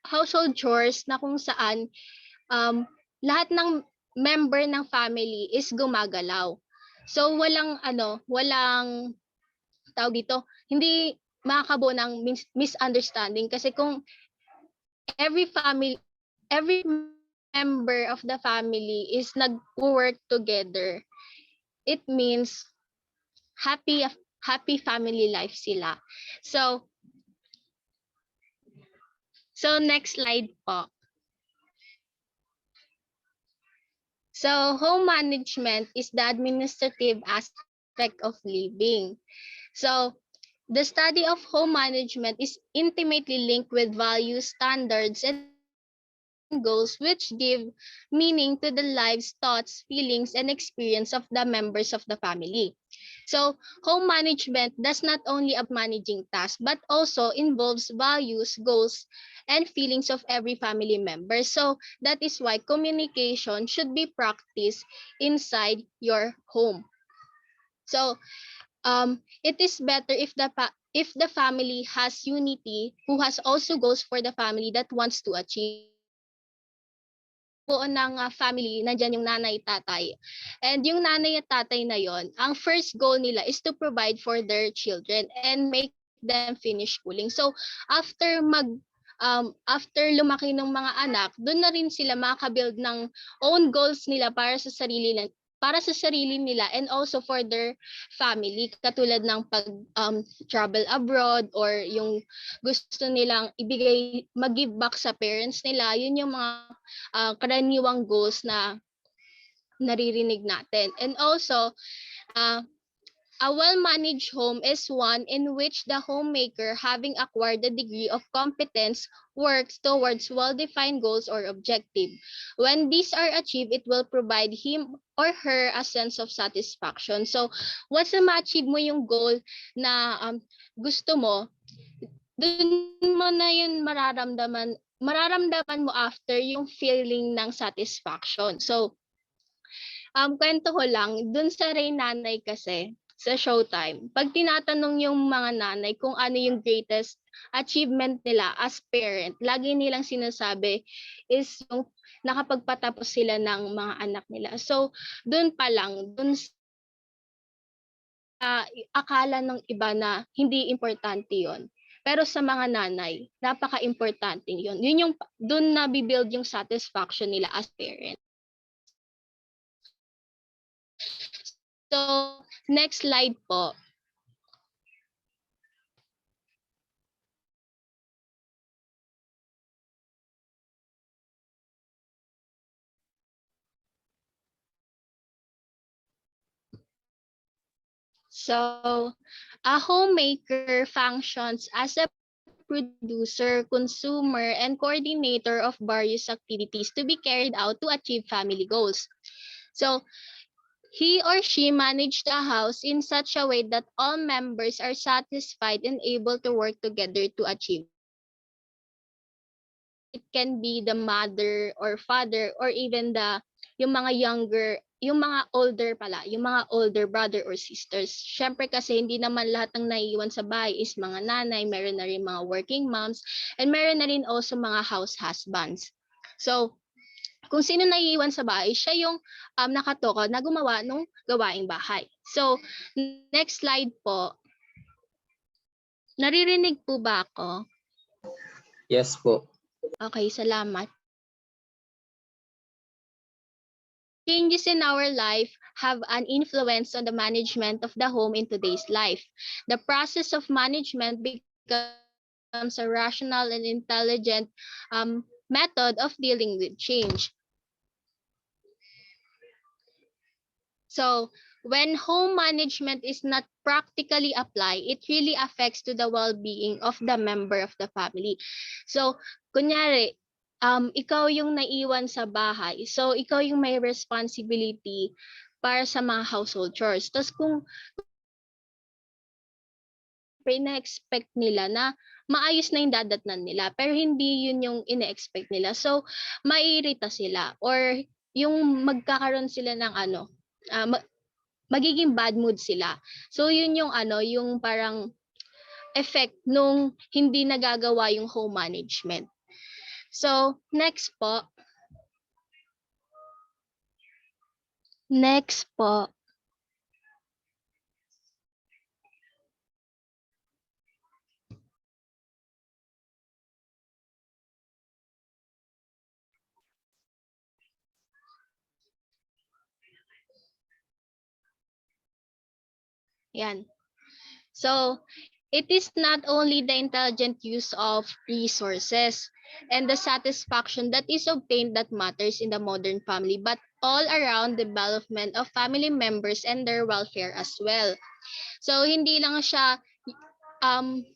household chores na kung saan lahat ng member ng family is gumagalaw. So walang tawag dito, hindi makakabuo ng misunderstanding kasi kung every member of the family is nag-work together, it means happy family life sila. So next slide po. So home management is the administrative aspect of living. So the study of home management is intimately linked with values, standards, and goals which give meaning to the lives, thoughts, feelings, and experience of the members of the family. So, home management does not only of managing tasks, but also involves values, goals, and feelings of every family member. So, that is why communication should be practiced inside your home. So, it is better if the family has unity, who has also goals for the family that wants to achieve. Buo ng family, nandiyan yung nanay, tatay. And yung nanay at tatay na yon, ang first goal nila is to provide for their children and make them finish schooling. So, after lumaki ng mga anak, doon na rin sila makaka-build ng own goals nila para sa sarili nila and also for their family, katulad ng travel abroad or yung gusto nilang mag-give back sa parents nila. Yun yung mga karaniwang goals na naririnig natin. And also A well-managed home is one in which the homemaker, having acquired a degree of competence, works towards well-defined goals or objective. When these are achieved, it will provide him or her a sense of satisfaction. So, once na ma-achieve mo yung goal na gusto mo, dun mo na yun mararamdaman mo after yung feeling ng satisfaction. So, kwento ko lang, dun sa Rain Nanay kasi, sa Showtime, pag tinatanong yung mga nanay kung ano yung greatest achievement nila as parent, lagi nilang sinasabi is yung nakapagpatapos sila ng mga anak nila. So, dun pa lang, dun sa akala ng iba na hindi importante yon. Pero sa mga nanay, napaka-importante yun. Yun yung, dun na build yung satisfaction nila as parent. So, next slide po. So, a homemaker functions as a producer, consumer, and coordinator of various activities to be carried out to achieve family goals. So, he or she managed the house in such a way that all members are satisfied and able to work together to achieve. It can be the mother or father or even yung mga older brother or sisters. Syempre kasi hindi naman lahat ng naiiwan sa bahay is mga nanay, meron na rin mga working moms, and meron na rin also mga house husbands. So, kung sino naiiwan sa bahay, siya yung nakatoka na gumawa ng gawaing bahay. So, next slide po. Naririnig po ba ako? Yes po. Okay, salamat. Changes in our life have an influence on the management of the home in today's life. The process of management becomes a rational and intelligent method of dealing with change. So, when home management is not practically applied, it really affects to the well-being of the member of the family. So, kunyari, ikaw yung naiwan sa bahay. So, ikaw yung may responsibility para sa mga household chores. Tapos kung ina-expect nila na maayos na yung dadatnan nila, pero hindi yun yung ina-expect nila. So, maiirita sila or yung magkakaroon sila ng magiging bad mood sila. So, yun yung yung parang effect nung hindi nagagawa yung home management. So, next po. Next po. Yan. So, it is not only the intelligent use of resources and the satisfaction that is obtained that matters in the modern family, but all around development of family members and their welfare as well. So, hindi lang siya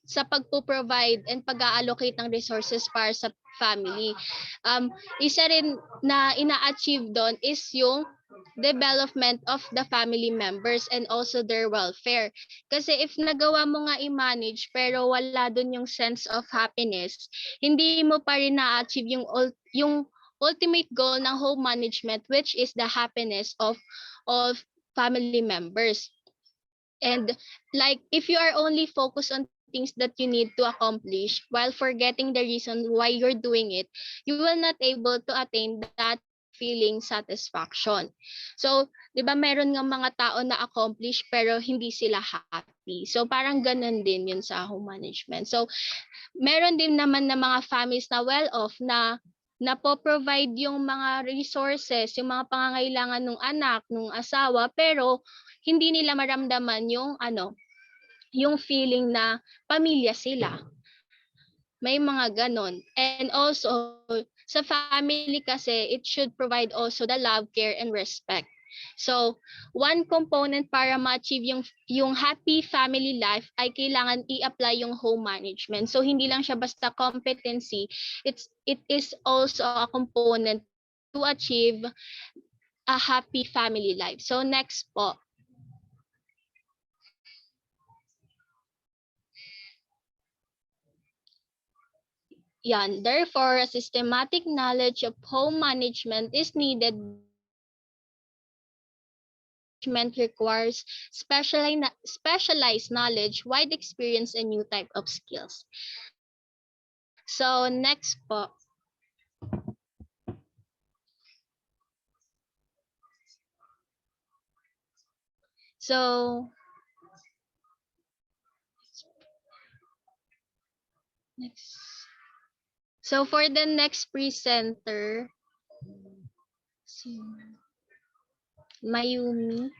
sa pagpo-provide and pag-allocate ng resources para sa family. Isa rin na ina-achieve doon is yung development of the family members and also their welfare. Kasi if nagawa mo nga i-manage pero wala doon yung sense of happiness, hindi mo pa rin na-achieve yung ultimate goal ng home management, which is the happiness of family members. And like if you are only focused on things that you need to accomplish while forgetting the reason why you're doing it, you will not able to attain that feeling satisfaction. So, 'di ba meron ng mga tao na accomplish pero hindi sila happy. So, parang ganun din 'yun sa home management. So, meron din naman na mga families na well-off na napo-provide yung mga resources, yung mga pangangailangan ng anak, ng asawa, pero hindi nila maramdaman yung feeling na pamilya sila. May mga ganon. And also, sa family kasi, it should provide also the love, care, and respect. So, one component para ma-achieve yung happy family life ay kailangan i-apply yung home management. So, hindi lang siya basta competency, it is also a component to achieve a happy family life. So, next po. Yan. Therefore, a systematic knowledge of home management is needed. Management requires specialized knowledge, wide experience, and new type of skills. So, next po. So, next. So, for the next presenter, si Mayumi.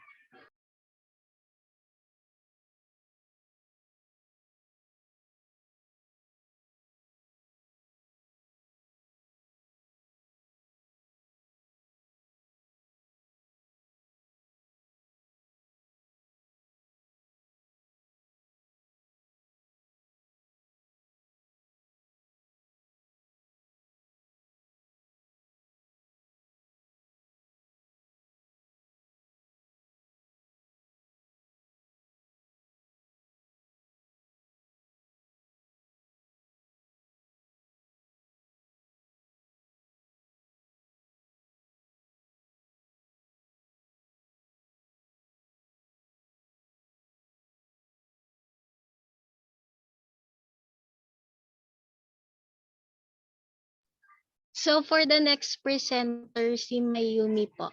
So, for the next presenter, si Mayumi po.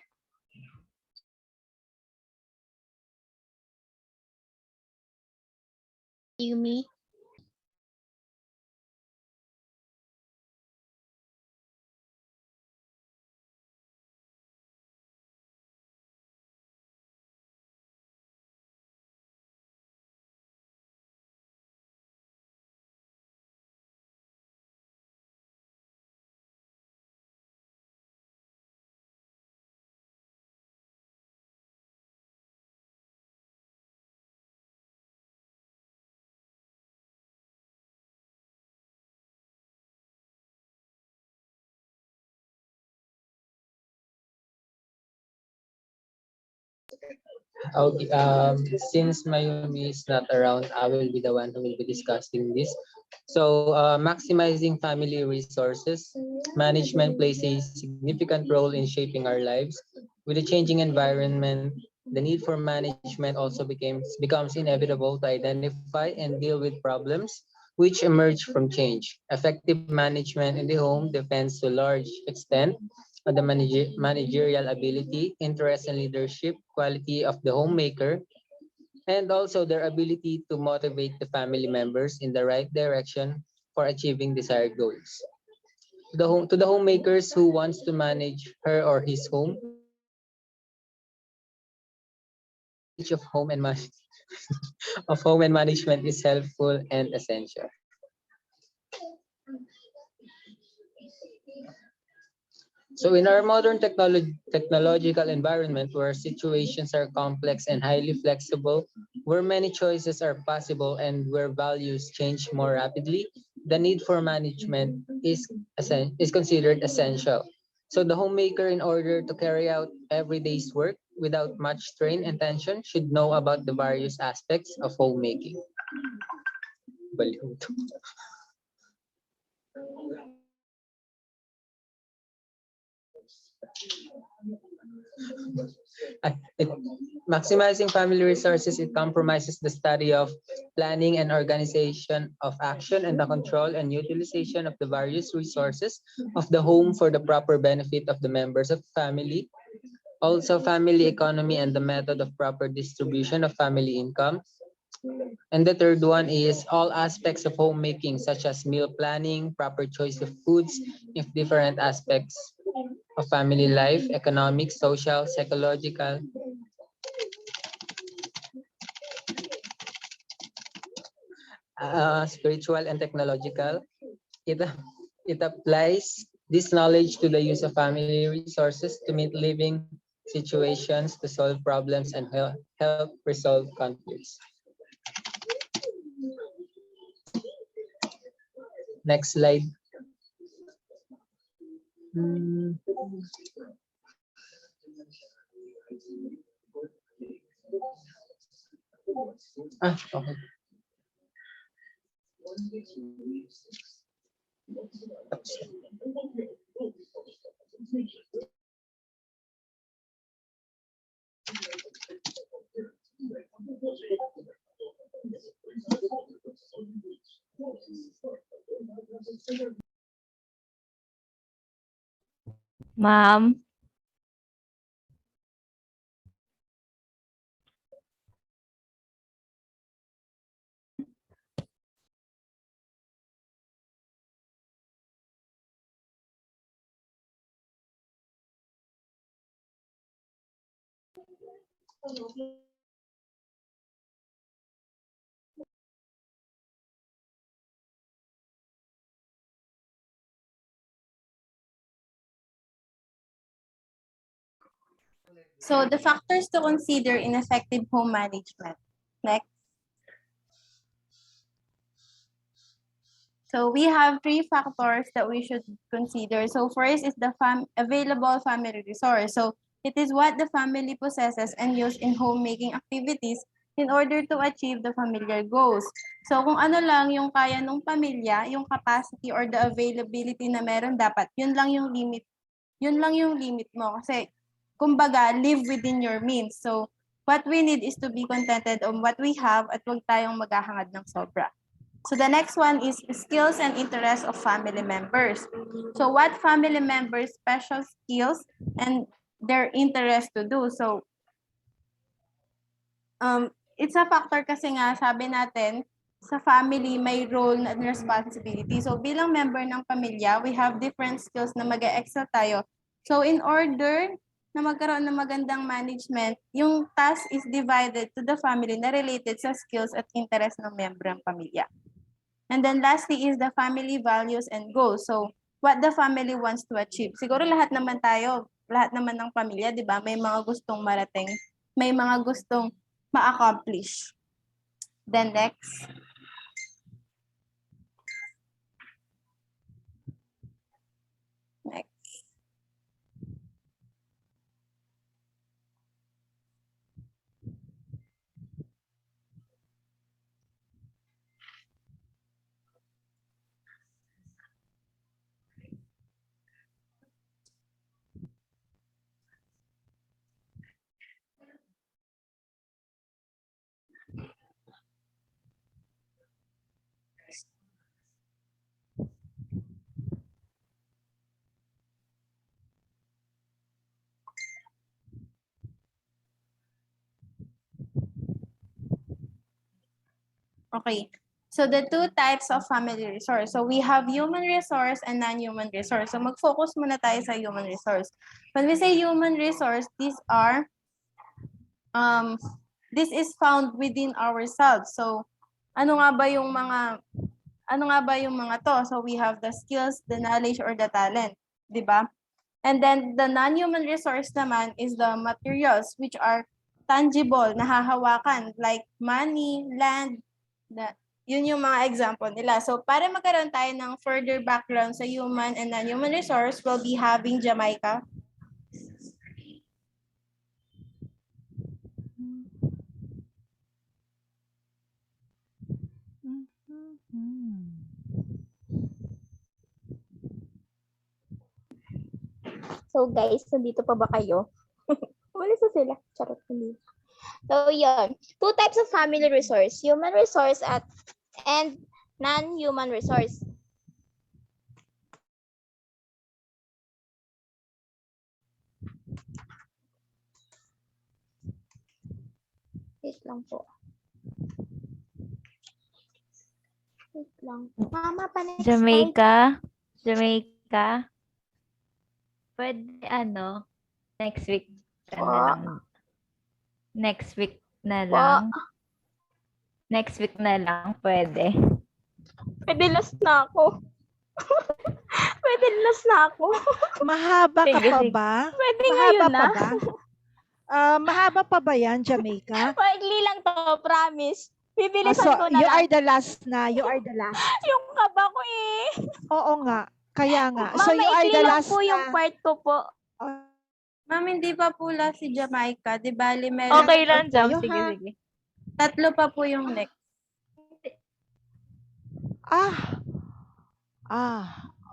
Mayumi. Okay, since Mayumi is not around, I will be the one who will be discussing this. So, maximizing family resources, management plays a significant role in shaping our lives. With the changing environment, the need for management also becomes inevitable to identify and deal with problems which emerge from change. Effective management in the home depends to a large extent on the managerial ability, interest and leadership quality of the homemaker, and also their ability to motivate the family members in the right direction for achieving desired goals. To the homemakers who wants to manage her or his home, knowledge of of home and management is helpful and essential. So in our modern technological environment where situations are complex and highly flexible, where many choices are possible and where values change more rapidly, the need for management is considered essential. So the homemaker, in order to carry out everyday's work without much strain and tension, should know about the various aspects of homemaking. Baliw to. Maximizing family resources, it compromises the study of planning and organization of action and the control and utilization of the various resources of the home for the proper benefit of the members of family. Also, family economy and the method of proper distribution of family income. And the third one is all aspects of homemaking, such as meal planning, proper choice of foods, if different aspects of family life, economic, social, psychological, spiritual, and technological. It, it applies this knowledge to the use of family resources to meet living situations to solve problems and help resolve conflicts. Next slide. Okay. Ma'am. So the factors to consider in effective home management. Next. So we have 3 factors that we should consider. So first is the available family resource. So it is what the family possesses and use in homemaking activities in order to achieve the familiar goals. So kung ano lang yung kaya ng pamilya, yung capacity or the availability na meron dapat, yun lang yung limit mo. Kasi kumbaga, live within your means. So what we need is to be contented on what we have at huwag tayong maghahangad ng sobra. So the next one is skills and interests of family members. So what family members' special skills and their interest to do. So it's a factor kasi nga sabi natin sa family may role and responsibility. So bilang member ng pamilya, we have different skills na mag-excel tayo. So in order na magkaroon ng magandang management, yung task is divided to the family na related sa skills at interest ng member ng pamilya. And then lastly is the family values and goals. So what the family wants to achieve. Siguro lahat naman ng pamilya, di ba? May mga gustong marating, may mga gustong ma-accomplish. Then next. Next. Okay. So the 2 types of family resource. So we have human resource and non-human resource. So mag-focus muna tayo sa human resource. When we say human resource, these are this is found within ourselves. So ano nga ba yung mga to? So we have the skills, the knowledge or the talent, 'di ba? And then the non-human resource naman is the materials which are tangible, nahahawakan like money, land, yun yung mga example nila. So para magkaroon tayo ng further background sa human and non-human resource, we'll be having Jamaica. So guys, nandito pa ba kayo? Umalis na sila. Charot, hindi. So yun, 2 types of family resource, human resource and non-human resource. Wait lang po. Wait lang. Mama, pa next Jamaica. Pwede next week ka na lang. Next week na lang. Next week na lang, pwede. Pwede last na ako. Pwede last na ako. Mahaba ka Sige, pa sige. ba? Pwede Mahaba ngayon pa na. ba? Mahaba pa ba yan, Jamaica? Maigli lang to, promise. Bibilisan So, ko na you lang. are the last na. You are the last. Yung kaba ko eh. Oo nga. Kaya nga. So, Ma'am, you are maikli the lang last po yung na. part ko po. Oh, Ma'am, hindi pa po last si Jamaica. Di bali, meron Okay lang, Jam. tayo, Sige, ha? sige. 3 pa po yung next.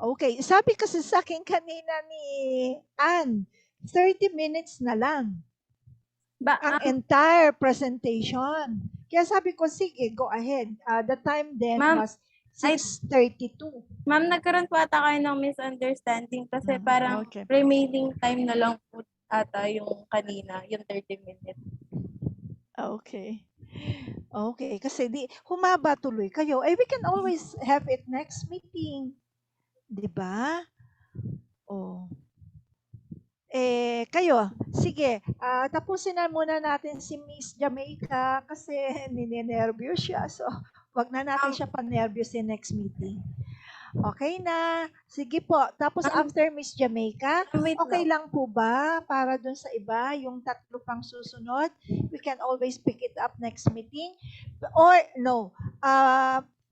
Okay. Sabi kasi sa akin kanina ni Ann, 30 minutes na lang ang entire presentation. Kaya sabi ko, sige, go ahead. The time then Ma'am, was 6:32. Ma'am, nagkaroon po ata kayo ng misunderstanding kasi parang Okay. remaining time na lang po ata yung kanina, yung 30 minutes. Okay. Okay. Kasi humaba tuloy kayo. We can always have it next meeting. Diba? Oh. Kayo, sige, tapusin na muna natin si Miss Jamaica kasi ninenervyos siya. So, wag na natin siya panervyusin next meeting. Okay na. Sige po. Tapos after Miss Jamaica, okay lang po ba para dun sa iba, yung 3 pang susunod? We can always pick it up next meeting. Or no,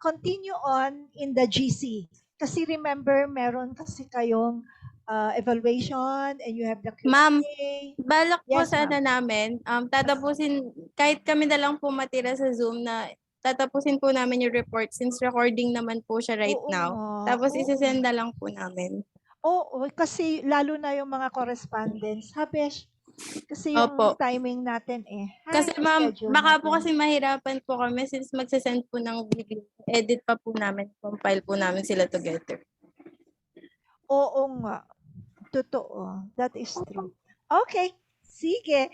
continue on in the GC. Kasi remember, meron kasi kayong evaluation and you have the Q&A. Ma'am, balak po Yes, sana ma'am. namin, tatapusin, kahit kami na lang po matira sa Zoom na tatapusin po namin yung report since recording naman po siya right Oo now. nga, Tapos oo. isisend na lang po namin. Oo, kasi lalo na yung mga correspondence. Habesh, kasi yung Opo. timing natin Kasi ma'am, schedule baka po natin. kasi mahirapan po kami since magsasend po ng video. Edit pa po namin, compile po namin sila together. Oo nga. Totoo. That is true. Okay. Sige.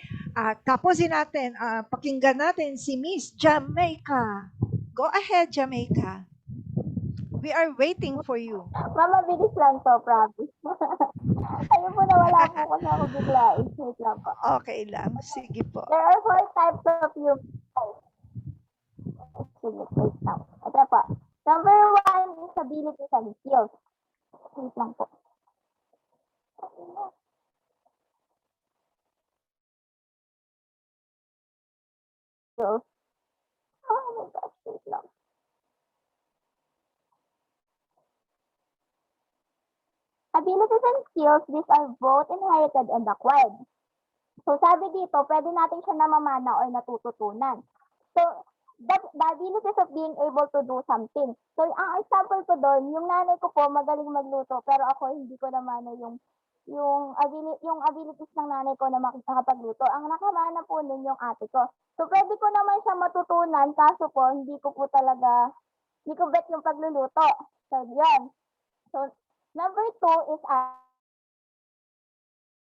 Tapusin natin. Pakinggan natin si Miss Jamaica. Go ahead, Jamaica. We are waiting for you. Mama, bilis lang to, promise. Ayun po na wala po kasi ako bigla. Wait lang po. Okay lang. Sige po. There are 4 types of human life. Sige, wait lang. Ito po. Number 1 is abilities and skills. Wait lang po. Skills. Oh my gosh, wait lang. Abilities and skills, these are both inherited and acquired. So sabi dito, pwede natin siya namamana or natututunan. So, the abilities of being able to do something. So, ang example ko doon, yung nanay ko po magaling magluto, pero ako hindi ko namana yung abilities ng nanay ko na makakapagluto. Ang nakamana po nun yung ate ko. So, pwede ko naman siya matutunan, kaso po, hindi ko bet yung pagluluto. So, yun. So, number 2 is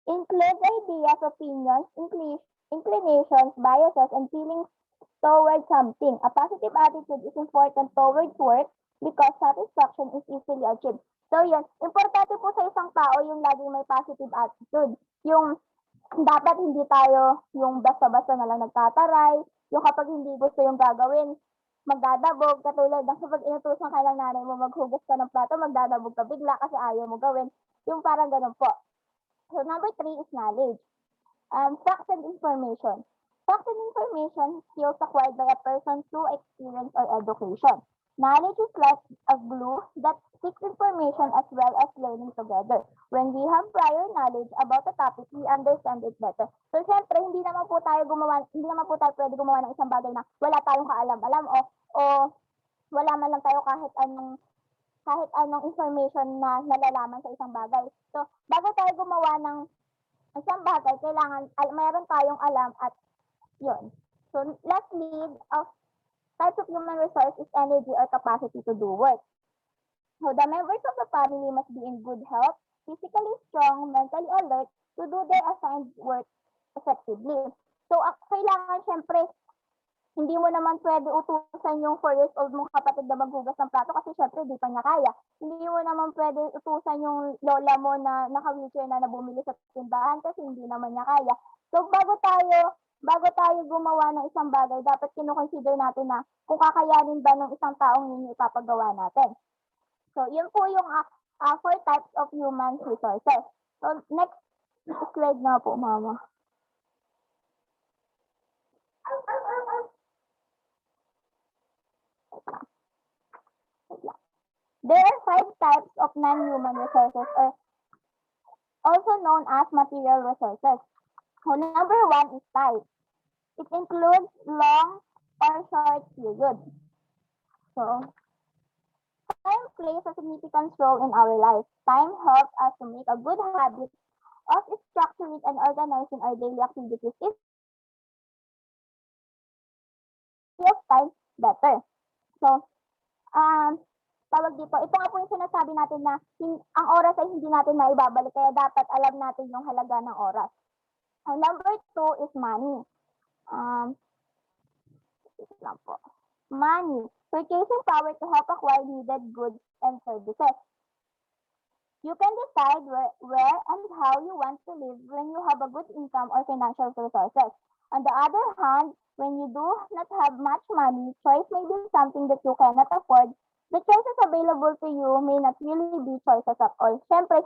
includes ideas, opinions, inclinations, biases, and feelings towards something. A positive attitude is important towards work because satisfaction is easily achieved. So yun, importante po sa isang tao yung laging may positive attitude. Yung dapat hindi tayo yung basta-basta na lang nagtataray, yung kapag hindi gusto yung gagawin, magdadabog, katulad ng kapag inutusan ka ng nanay mo maghugas ka ng plato, magdadabog ka bigla kasi ayaw mo gawin. Yung parang ganun po. So number 3 is knowledge. Facts and information. Facts and information skills acquired by a person through experience or education. Knowledge is like a glue that sticks information as well as learning together. When we have prior knowledge about a topic, we understand it better. So, syempre, hindi naman po tayo pwede gumawa ng isang bagay na wala tayong kaalam-alam o wala man lang tayo kahit anong information na nalalaman sa isang bagay. So, bago tayo gumawa ng isang bagay, kailangan mayroon tayong alam at yun. So, lastly, types of human resource is energy or capacity to do work. So, the members of the family must be in good health, physically strong, mentally alert to do their assigned work effectively. So, kailangan syempre, hindi mo naman pwede utusan yung 4 years old mong kapatid na maghugas ng plato kasi syempre di pa niya kaya. Hindi mo naman pwede utusan yung lola mo na naka-wheelchair na bumili sa tindahan kasi hindi naman niya kaya. So bago tayo gumawa ng isang bagay, dapat kino-consider natin na kung kakayanin ba ng isang taong yun yung ipapagawa natin. So yun po yung 4 types of human resources. So next slide na po, mama. There are 5 types of non-human resources, or also known as material resources. So number 1 is time. It includes long or short period. So time plays a significant role in our life. Time helps us to make a good habit of structuring and organizing our daily activities. If we have time, better. So, tawag dito, ito nga po yung sinasabi natin na ang oras ay hindi natin maibabalik, kaya dapat alam natin yung halaga ng oras. And number 2 is money. Lang po. Money, purchasing power to help acquire needed goods and services. You can decide where and how you want to live when you have a good income or financial resources. On the other hand, when you do not have much money, choice may be something that you cannot afford. The choices available to you may not really be choices at all. Siyempre,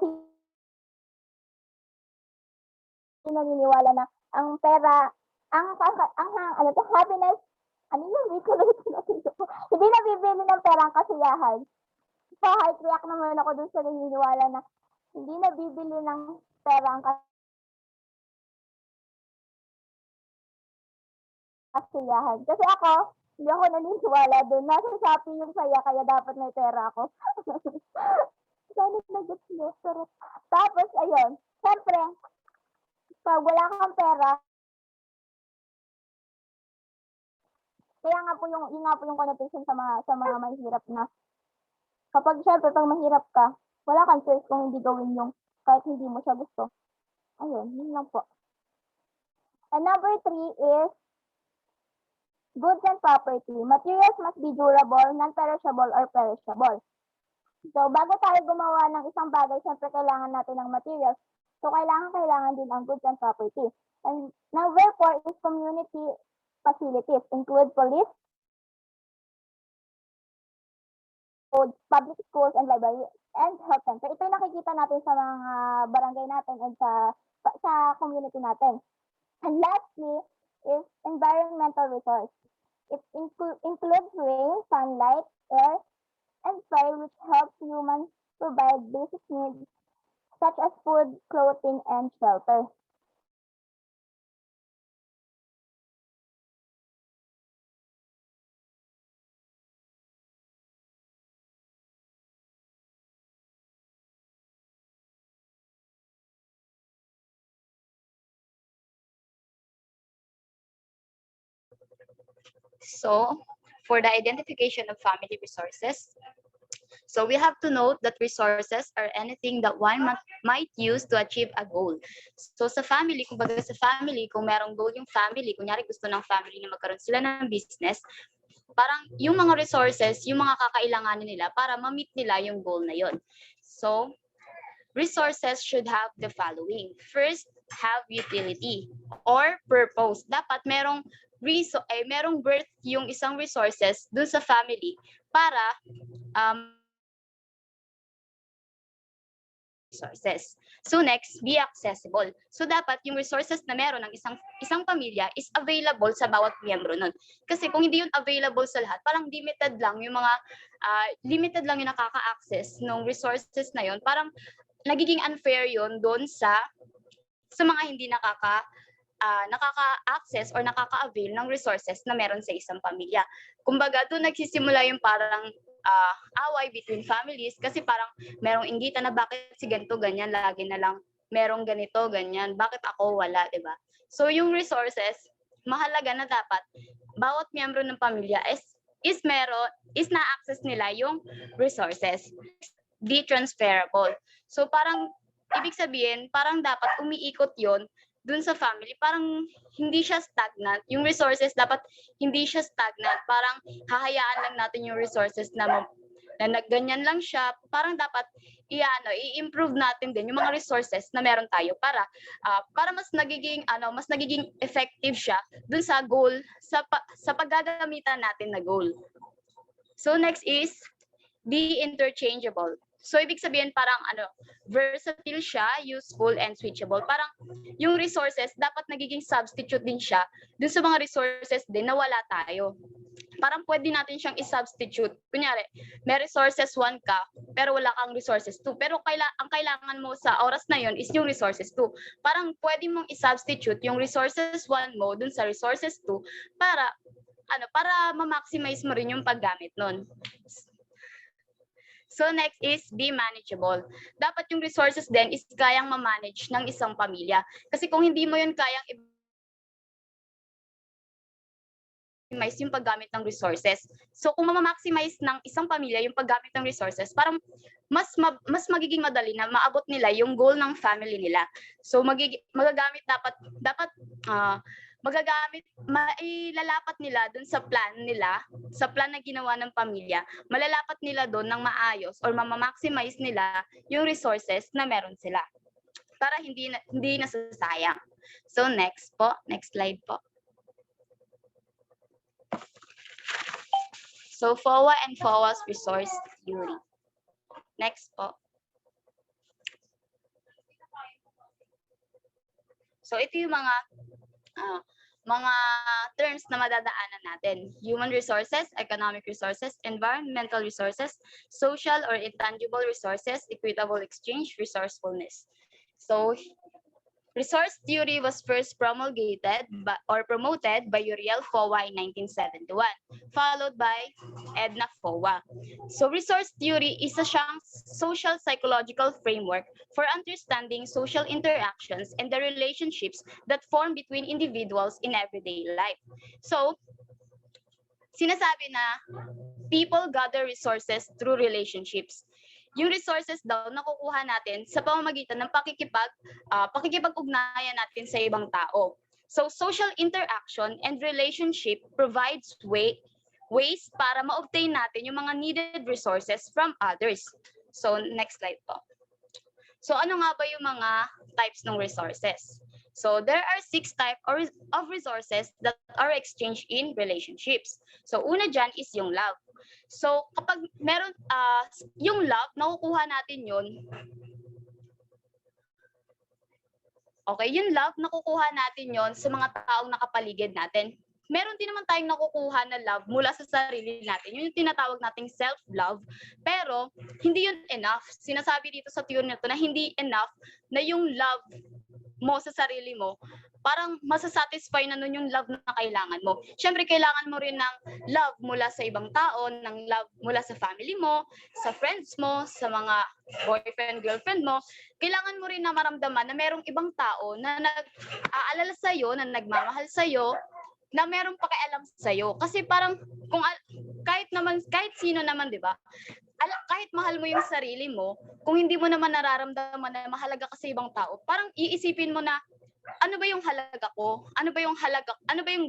naniniwala na ang pera, happiness, hindi nabibili ng pera ang kasiyahan. So, heart react naman ako dun sa naniniwala na hindi nabibili ng pera ang kasiyahan. Kasi ako, hindi ako naniniwala dun. Nasa Shopee yung saya, kaya dapat may pera ako. Sana nag-gets mo. Tapos, ayun. Siyempre, pag wala kang pera, kaya nga po yung connotation sa mga mahirap na kapag syempre pag mahirap ka, wala kang choice kung hindi gawin yung kahit hindi mo siya gusto. Ayun, yun lang po. And number 3 is goods and property. Materials must be durable, non-perishable, or perishable. So, bago tayo gumawa ng isang bagay, syempre kailangan natin ng materials. So, kailangan din ang goods and property. And number 4 is community facilities, include police, public schools, and library, and health center. Ito yung nakikita natin sa mga barangay natin and sa community natin. And lastly is environmental resource. It includes rain, sunlight, air, and soil, which helps humans provide basic needs such as food, clothing, and shelter. So, for the identification of family resources, so we have to note that resources are anything that one might use to achieve a goal. So sa family, kung merong goal yung family, kunyari gusto ng family na magkaroon sila ng business, parang yung mga resources, yung mga kakailanganin nila para ma-meet nila yung goal na yon. So, resources should have the following. First, have utility or purpose. Dapat merong worth yung isang resources dun sa family para resources. So next, be accessible. So dapat yung resources na meron ng isang pamilya is available sa bawat miyembro nun. Kasi kung hindi yun available sa lahat, parang limited lang yung nakaka-access ng resources na yun. Parang nagiging unfair yun doon sa mga hindi nakaka-access or nakaka-avail ng resources na meron sa isang pamilya. Kumbaga, doon nagsisimula yung parang away between families kasi parang merong inggitan na bakit si ganito, ganyan, lagi na lang merong ganito, ganyan, bakit ako wala, diba? So, yung resources, mahalaga na dapat bawat miyembro ng pamilya is na-access nila yung resources. Be transferable. So, parang, ibig sabihin, parang dapat umiikot yon dun sa family, parang hindi siya stagnant. Yung resources, dapat hindi siya stagnant. Parang hahayaan lang natin yung resources na ganyan lang siya. Parang dapat i-improve natin din yung mga resources na meron tayo para mas nagiging effective siya dun sa goal, sa paggagamitan natin na goal. So next is be interchangeable. So, ibig sabihin parang versatile siya, useful, and switchable. Parang yung resources, dapat nagiging substitute din siya dun sa mga resources din na wala tayo. parang pwede natin siyang i-substitute. Kunyari, may resources 1 ka, pero wala kang resources 2. Pero ang kailangan mo sa oras na yon is yung resources 2. Parang pwede mong i-substitute yung resources 1 mo dun sa resources 2 para ma-maximize mo rin yung paggamit nun. So next is be manageable. Dapat yung resources din is kayang ma-manage ng isang pamilya. Kasi kung hindi mo yun kayang maximize yung paggamit ng resources. So kung ma-maximize ng isang pamilya yung paggamit ng resources, parang mas magiging madali na maabot nila yung goal ng family nila. So magagamit mailalapat nila dun sa plan na ginawa ng pamilya, malalapat nila dun ng maayos or ma-maximize nila yung resources na meron sila para hindi nasasayang. So next slide po. So FOA and FOA's resource theory. Next po. So ito yung mga terms na madadaanan natin. Human resources, economic resources, environmental resources, social or intangible resources, equitable exchange, resourcefulness. So resource theory was first promulgated or promoted by Uriel FOA in 1971, followed by Edna FOA. So resource theory is a social psychological framework for understanding social interactions and the relationships that form between individuals in everyday life. So sinasabi na people gather resources through relationships. Yung resources daw nakukuha natin sa pamamagitan ng pakikipag-ugnayan natin sa ibang tao. So social interaction and relationship provides ways para ma-obtain natin yung mga needed resources from others. So next slide po. So ano nga ba yung mga types ng resources? So there are 6 types of resources that are exchanged in relationships. So una dyan is yung love. So kapag meron yung love, nakukuha natin yun. Okay, yung love, nakukuha natin yon sa mga taong nakapaligid natin. Meron din naman tayong nakukuha na love mula sa sarili natin. Yun yung tinatawag nating self-love. Pero hindi yun enough. Sinasabi dito sa theory na to na hindi enough na yung love mo sa sarili mo, parang masasatisfy na nun yung love na kailangan mo. Siyempre, kailangan mo rin ng love mula sa ibang tao, ng love mula sa family mo, sa friends mo, sa mga boyfriend, girlfriend mo. Kailangan mo rin na maramdaman na merong ibang tao na nag-aalala sa'yo, na nagmamahal sa'yo, na merong pakialam sa'yo. Kasi parang, kahit sino naman, di ba? Kahit mahal mo yung sarili mo, kung hindi mo naman nararamdaman na mahalaga ka sa ibang tao, parang iisipin mo na, ano ba yung halaga ko? Ano ba yung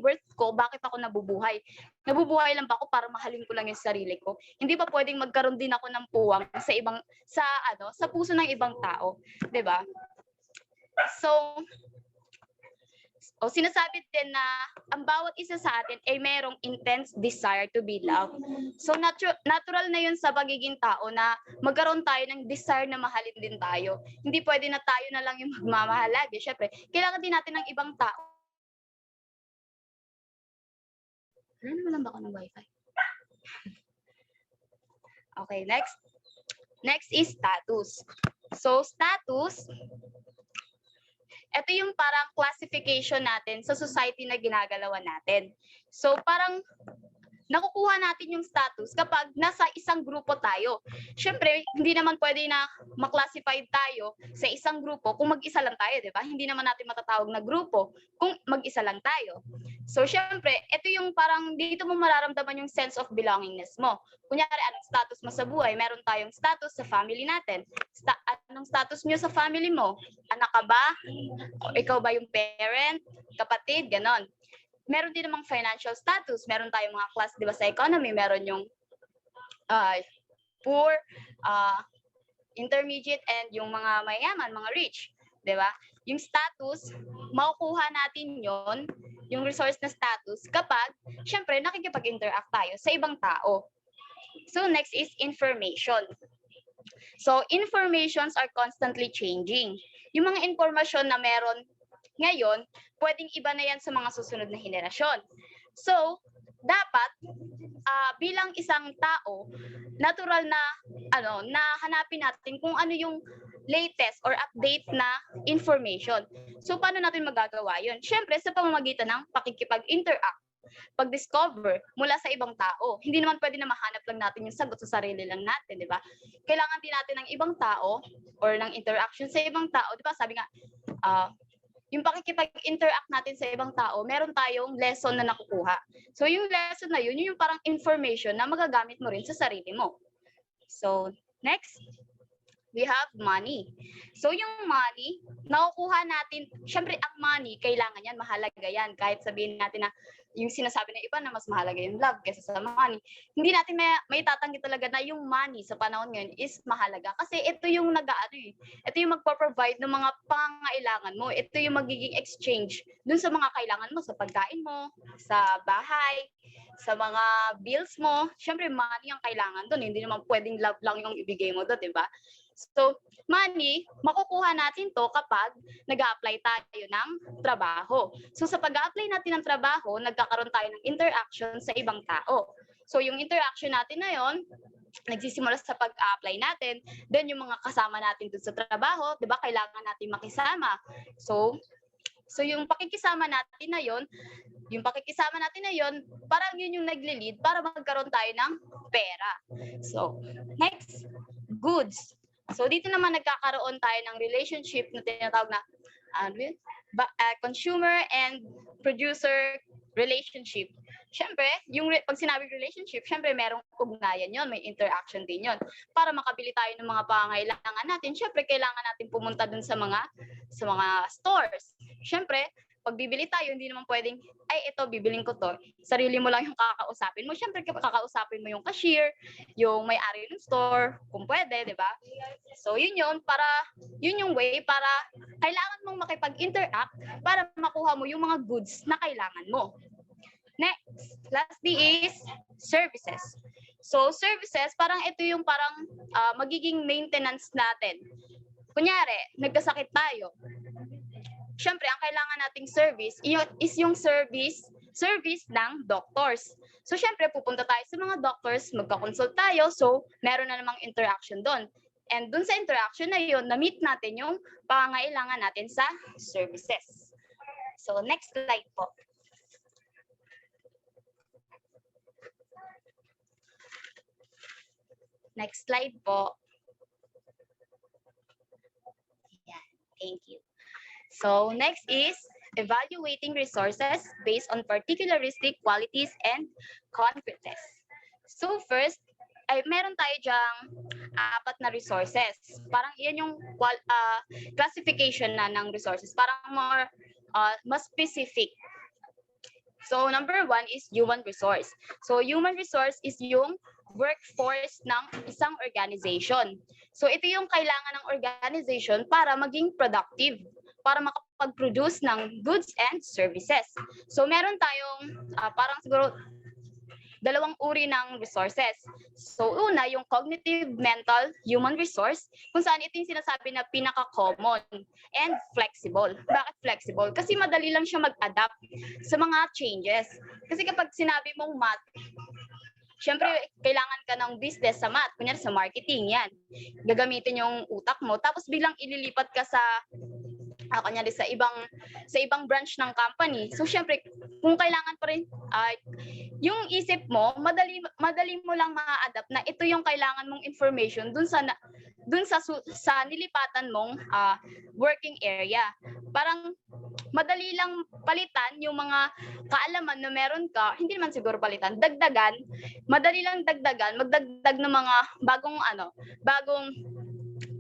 worth ko? Bakit ako nabubuhay? Nabubuhay lang ba ako para mahalin ko lang yung sarili ko? Hindi ba pwedeng magkaroon din ako ng puwang sa puso ng ibang tao, 'di ba? So sinasabi din na ang bawat isa sa atin ay merong intense desire to be loved. So natural na yun sa pagiging tao na magkaroon tayo ng desire na mahalin din tayo. Hindi pwede na tayo na lang yung magmamahal lagi. Syempre, kailangan din natin ng ibang tao. Ano naman lang ba ako ng wifi? Okay, next. Next is status. So status, ito yung parang classification natin sa society na ginagalawan natin. So parang nakukuha natin yung status kapag nasa isang grupo tayo. Siyempre, hindi naman pwede na maklasify tayo sa isang grupo kung mag-isa lang tayo, di ba? Hindi naman natin matatawag na grupo kung mag-isa lang tayo. So siyempre, ito yung parang dito mo mararamdaman yung sense of belongingness mo. Kunyari, anong status mo sa buhay? Meron tayong status sa family natin. Anong status nyo sa family mo? Anak ka ba? O ikaw ba yung parent? Kapatid? Ganon. Meron din namang financial status. Meron tayong mga class, di ba, sa economy. Meron yung poor, intermediate, and yung mga mayaman, mga rich. Di ba? Yung status, makukuha natin yon, yung resource na status, kapag, syempre, nakikipag-interact tayo sa ibang tao. So, next is information. So, informations are constantly changing. Yung mga informasyon na meron ngayon, pwedeng iba na yan sa mga susunod na henerasyon. So, dapat bilang isang tao, natural na na hanapin natin kung ano yung latest or update na information. So paano natin magagawa 'yun? Syempre sa pamamagitan ng pakikipag-interact, pag-discover mula sa ibang tao. Hindi naman pwede na mahanap lang natin yung sagot sa sarili lang natin, di ba? Kailangan din natin ng ibang tao or ng interaction sa ibang tao, di ba? Sabi nga, yung pakikipag-interact natin sa ibang tao, meron tayong lesson na nakukuha. So yung lesson na yun yung parang information na magagamit mo rin sa sarili mo. So next, we have money. So yung money, nakukuha natin, syempre ang money, kailangan yan, mahalaga yan. Kahit sabihin natin na yung sinasabi ng iba na mas mahalaga yung love kaysa sa money. Hindi natin may tatanggi talaga na yung money sa panahon ngayon is mahalaga. Kasi ito yung ito yung magpo-provide ng mga pangangailangan mo. Ito yung magiging exchange dun sa mga kailangan mo, sa pagkain mo, sa bahay, sa mga bills mo. Syempre money ang kailangan dun. Hindi naman pwedeng love lang yung ibigay mo doon, di ba? So, money, makukuha natin to kapag nag-a-apply tayo ng trabaho. So, sa pag-a-apply natin ng trabaho, nagkakaroon tayo ng interaction sa ibang tao. So, yung interaction natin na yon, nagsisimula sa pag-a-apply natin, then yung mga kasama natin dun sa trabaho, di ba, kailangan natin makisama. So yung pakikisama natin na yon, parang yun yung nagle-lead para magkaroon tayo ng pera. So, next, goods. So, dito naman nagkakaroon tayo ng relationship na tinatawag na consumer and producer relationship. Siyempre, pag sinabing relationship, siyempre merong ugnayan yon, may interaction din yon. Para makabili tayo ng mga pangangailangan natin, siyempre kailangan natin pumunta dun sa mga stores. Siyempre, pag bibili tayo, hindi naman pwedeng, ito, bibiling ko to. Sarili mo lang yung kakausapin mo. Siyempre, kakausapin mo yung cashier, yung may-ari ng store, kung pwede, di ba? So, yun yung way para kailangan mong makipag-interact para makuha mo yung mga goods na kailangan mo. Next, lastly is services. So, services, parang ito yung parang magiging maintenance natin. Kunyari, nagkasakit tayo. Siyempre, ang kailangan nating service is yung service ng doctors. So, siyempre, pupunta tayo sa mga doctors, magka-consult tayo, so, meron na namang interaction doon. And doon sa interaction na yun, na-meet natin yung pangangailangan natin sa services. So, next slide po. Next slide po. Yeah, thank you. So, next is evaluating resources based on particularistic qualities and concreteness. So, first, meron tayo dyang 4 na resources. Parang yan yung classification na ng resources. Parang mas specific. So, number 1 is human resource. So, human resource is yung workforce ng isang organization. So, ito yung kailangan ng organization para maging productive, para makapag-produce ng goods and services. So, meron tayong parang siguro 2 uri ng resources. So, una, yung cognitive, mental, human resource, kung saan ito yung sinasabi na pinaka-common and flexible. Bakit flexible? Kasi madali lang siya mag-adapt sa mga changes. Kasi kapag sinabi mong math, syempre, kailangan ka ng business sa math. Kunyari sa marketing, yan. Gagamitin yung utak mo. Tapos biglang ililipat ka sa kunyari sa ibang branch ng company. So, syempre, kung kailangan pa rin, yung isip mo, madali mo lang ma-adapt na ito yung kailangan mong information dun sa nilipatan mong working area. Parang madali lang palitan yung mga kaalaman na meron ka, hindi naman siguro palitan, dagdagan, madali lang magdagdag ng mga bagong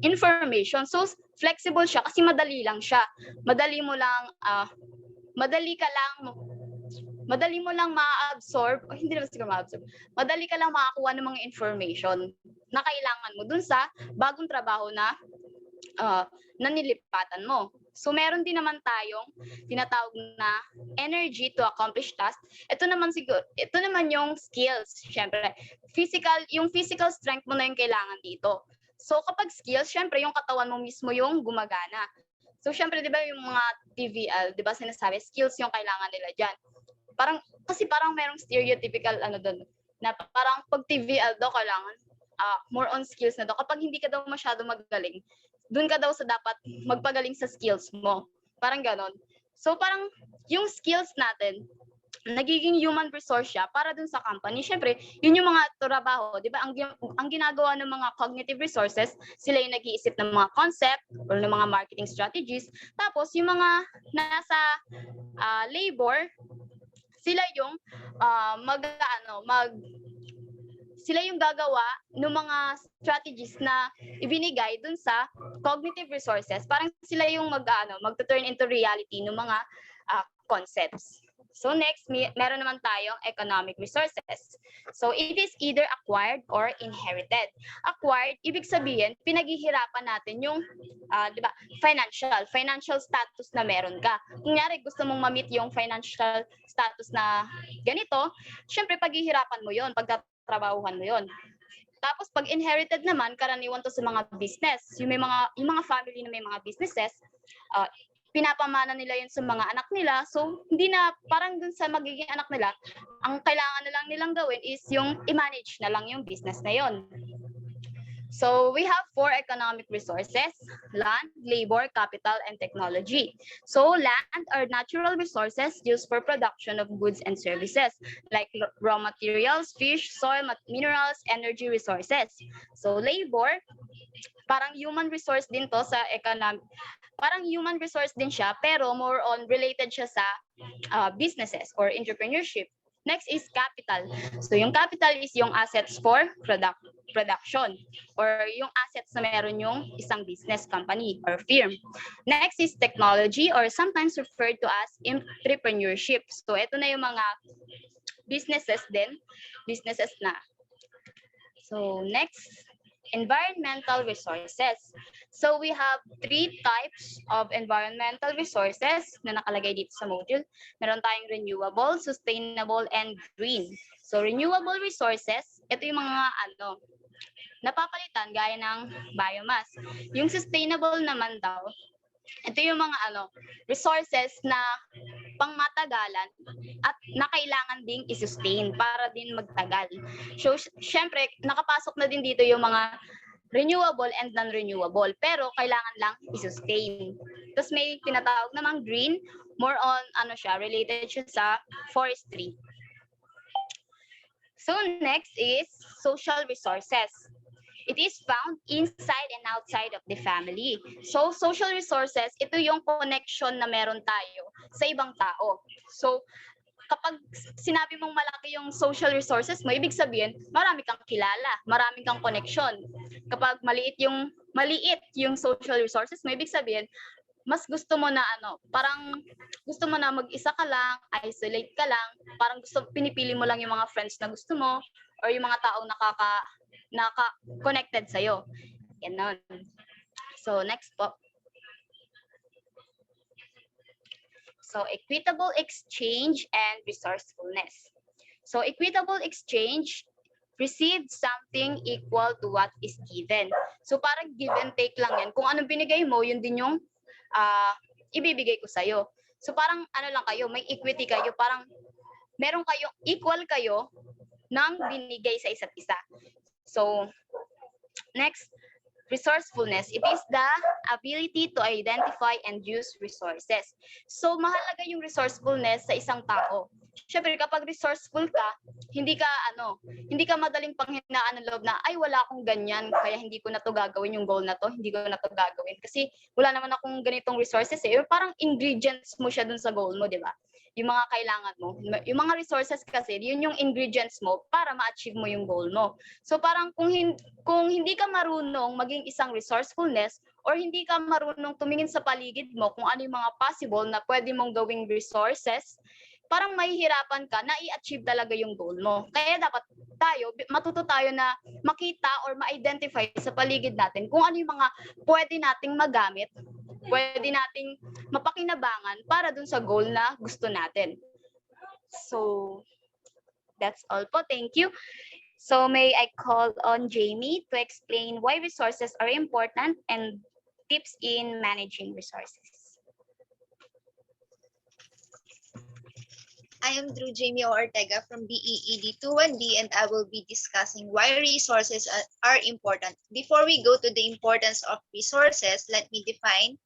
information. So, flexible siya kasi madali lang siya. Madali mo lang ma-absorb, hindi naman siguro ma-absorb, madali ka lang makakuha ng mga information na kailangan mo dun sa bagong trabaho na nilipatan mo. So, meron din naman tayong tinatawag na energy to accomplish tasks. Ito naman yung skills. Siyempre, yung physical strength mo na yung kailangan dito. So, kapag skills, syempre, yung katawan mo mismo yung gumagana. So, syempre, di ba yung mga TVL, di ba sinasabi, skills yung kailangan nila dyan. kasi parang merong stereotypical ano doon, na parang pag TVL daw kailangan more on skills na daw. Kapag hindi ka daw masyado magaling, doon ka daw sa dapat magpagaling sa skills mo. Parang ganon. So parang yung skills natin, nagiging human resource siya para dun sa company. Siyempre, yun yung mga trabaho, di ba? Ang ginagawa ng mga cognitive resources, sila yung nag-iisip ng mga concept or ng mga marketing strategies. Tapos, yung mga nasa labor, sila yung sila yung gagawa ng mga strategies na ibinigay dun sa cognitive resources. Parang sila yung mag-turn into reality ng mga concepts. So next, meron naman tayong economic resources. So it is either acquired or inherited. Acquired, ibig sabihin, pinaghihirapan natin yung di ba, financial status na meron ka. Kunyari, gusto mong ma-meet yung financial status na ganito, syempre paghihirapan mo yon, pagtatrabahuhan mo yon. Tapos pag inherited naman, karaniwan to sa mga business. Yung mga family na may mga businesses, pinapamana nila yun sa mga anak nila. So, hindi na, parang dun sa magiging anak nila, ang kailangan na lang nilang gawin is yung i-manage na lang yung business na yun. So, we have 4 economic resources: land, labor, capital, and technology. So, land are natural resources used for production of goods and services, like raw materials, fish, soil, minerals, energy resources. So, labor, parang human resource din to sa economic. Parang human resource din siya, pero more on related siya sa businesses or entrepreneurship. Next is capital. So yung capital is yung assets for production or yung assets na meron yung isang business company or firm. Next is technology or sometimes referred to as entrepreneurship. So ito na yung mga businesses na. So next, environmental resources. So we have 3 types of environmental resources na nakalagay dito sa module. Meron tayong renewable, sustainable, and green. So renewable resources, ito yung mga napapalitan gaya ng biomass. Yung sustainable naman daw, ito yung mga resources na pangmatagalan at na kailangan ding i-sustain para din magtagal. So, syempre, nakapasok na din dito yung mga renewable and non-renewable, pero kailangan lang i-sustain. Tapos may tinatawag namang green, more on related siya sa forestry. So next is social resources. It is found inside and outside of the family. So, social resources, ito yung connection na meron tayo sa ibang tao. So, kapag sinabi mong malaki yung social resources mo, ibig sabihin, marami kang kilala, marami kang connection. Kapag maliit yung social resources mo, ibig sabihin, mas gusto mo na parang gusto mo na mag-isa ka lang, isolate ka lang, parang pinipili mo lang yung mga friends na gusto mo, or yung mga taong naka-connected sa'yo. Ganon. So, next po. So, equitable exchange and resourcefulness. So, equitable exchange, receive something equal to what is given. So, parang give and take lang yan. Kung anong binigay mo, yun din yung ibibigay ko sa'yo. So, parang lang kayo, may equity kayo, parang meron kayo, equal kayo ng binigay sa isa't isa. So, next, resourcefulness. It is the ability to identify and use resources. So, mahalaga yung resourcefulness sa isang tao. Siyempre, kapag resourceful ka, hindi ka madaling panghinaan ng loob na, ay, wala akong ganyan, kaya hindi ko na to gagawin yung goal na to, hindi ko na to gagawin. Kasi wala naman akong ganitong resources eh. Parang ingredients mo siya dun sa goal mo, di ba? Yung mga kailangan mo. Yung mga resources kasi, yun yung ingredients mo para ma-achieve mo yung goal mo. So parang kung hindi ka marunong maging isang resourcefulness or hindi ka marunong tumingin sa paligid mo kung ano yung mga possible na pwede mong gawing resources, parang mahihirapan ka na i-achieve talaga yung goal mo. Kaya dapat matuto tayo na makita or ma-identify sa paligid natin kung ano yung mga pwede nating magamit, pwede nating mapakinabangan para dun sa goal na gusto natin. So, that's all po. Thank you. So, may I call on Jamie to explain why resources are important and tips in managing resources. I am Drew Jamie Ortega from BEED 21D, and I will be discussing why resources are important. Before we go to the importance of resources, let me define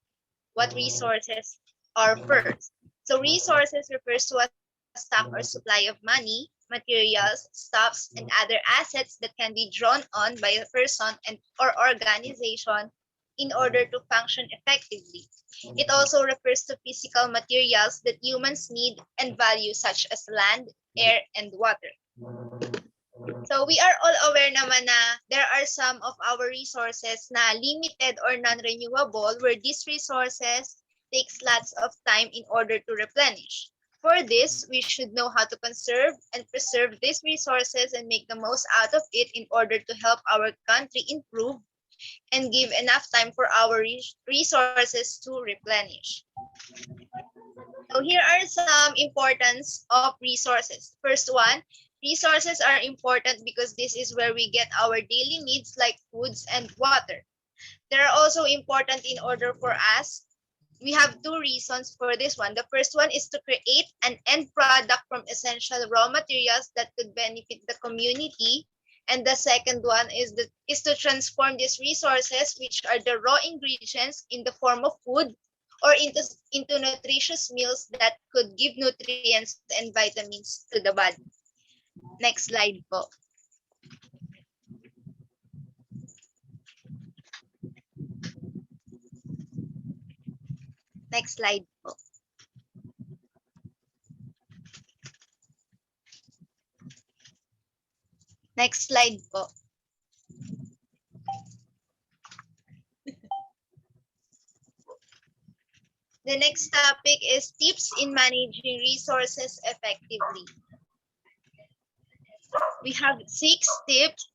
what resources are first. So resources refers to a stock or supply of money, materials, stuffs, and other assets that can be drawn on by a person and or organization in order to function effectively. It also refers to physical materials that humans need and value, such as land, air, and water. So we are all aware naman na there are some of our resources na limited or non-renewable, where these resources takes lots of time in order to replenish. For this, we should know how to conserve and preserve these resources and make the most out of it in order to help our country improve and give enough time for our resources to replenish. So here are some importance of resources. First one, resources are important because this is where we get our daily needs like foods and water. They are also important in order for us. We have two reasons for this one. The first one is to create an end product from essential raw materials that could benefit the community. And the second one is to transform these resources, which are the raw ingredients, in the form of food or into nutritious meals that could give nutrients and vitamins to the body. Next slide po. Next slide po. Next slide po. The next topic is tips in managing resources effectively. We have 6 tips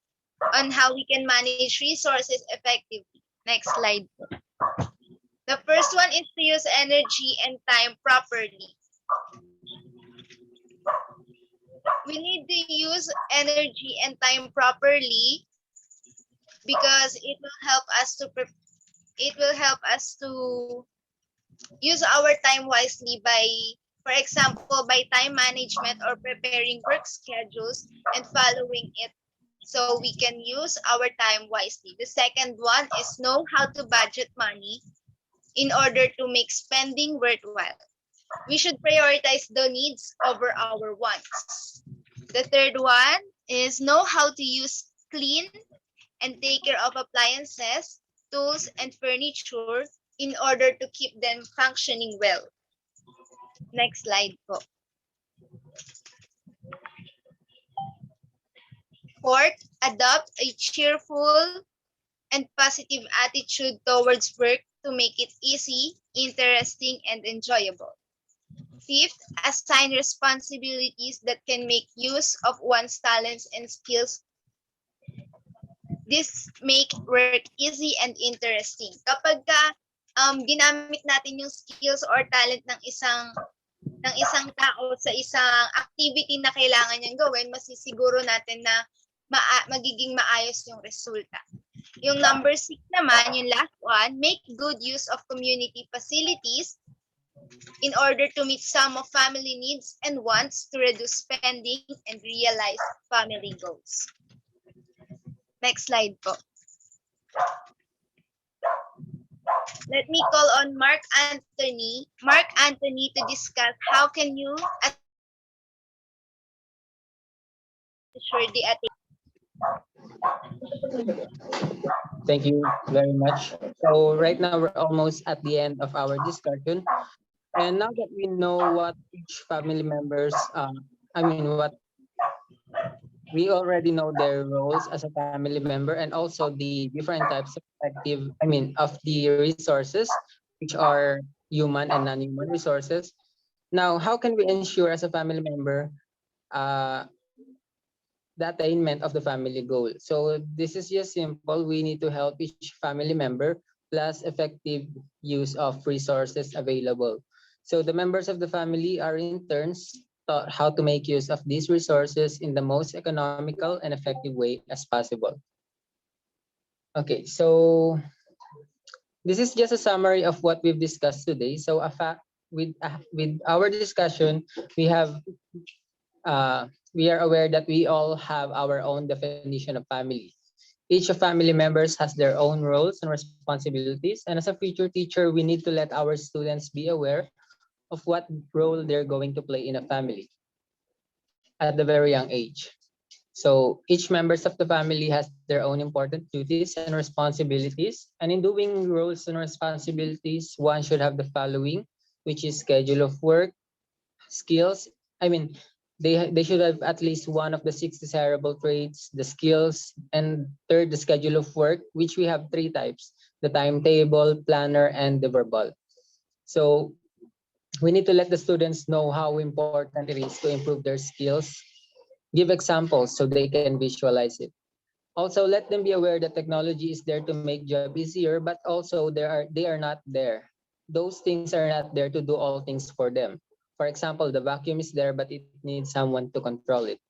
on how we can manage resources effectively. Next slide. The first one is to use energy and time properly. We need to use energy and time properly because it will help us to use our time wisely by, for example, by time management or preparing work schedules and following it so we can use our time wisely. The second one is know how to budget money in order to make spending worthwhile. We should prioritize the needs over our wants. The third one is know how to use clean and take care of appliances, tools, and furniture in order to keep them functioning well. Next slide po. Fourth, adopt a cheerful and positive attitude towards work to make it easy, interesting, and enjoyable. Fifth, assign responsibilities that can make use of one's talents and skills. This make work easy and interesting. Kapag ginamit natin yung skills or talent ng isang tao sa isang activity na kailangan niyang gawin, masisiguro natin na magiging maayos yung resulta. Yung number 6 naman, yung last one, make good use of community facilities in order to meet some of family needs and wants, to reduce spending and realize family goals. Next slide po. Let me call on Mark Anthony to discuss how can you assure the Thank you very much. So right now we're almost at the end of our discussion. And now that we know what each family members, what we already know their roles as a family member and also the different types of of the resources, which are human and non-human resources. Now, how can we ensure as a family member the attainment of the family goal? So this is just simple. We need to help each family member plus effective use of resources available. So the members of the family are in turns taught how to make use of these resources in the most economical and effective way as possible. Okay, so this is just a summary of what we've discussed today. So with our discussion, we have we are aware that we all have our own definition of family. Each of family members has their own roles and responsibilities, and as a future teacher, we need to let our students be aware of what role they're going to play in a family at the very young age. So each members of the family has their own important duties and responsibilities. And in doing roles and responsibilities, one should have the following, which is schedule of work, skills. I mean, they should have at least one of the 6 desirable traits, the skills, and third, the schedule of work, which we have 3 types, the timetable, planner, and the verbal. So we need to let the students know how important it is to improve their skills, give examples so they can visualize it. Also, let them be aware that technology is there to make job easier, but also they are not there. Those things are not there to do all things for them. For example, the vacuum is there, but it needs someone to control it.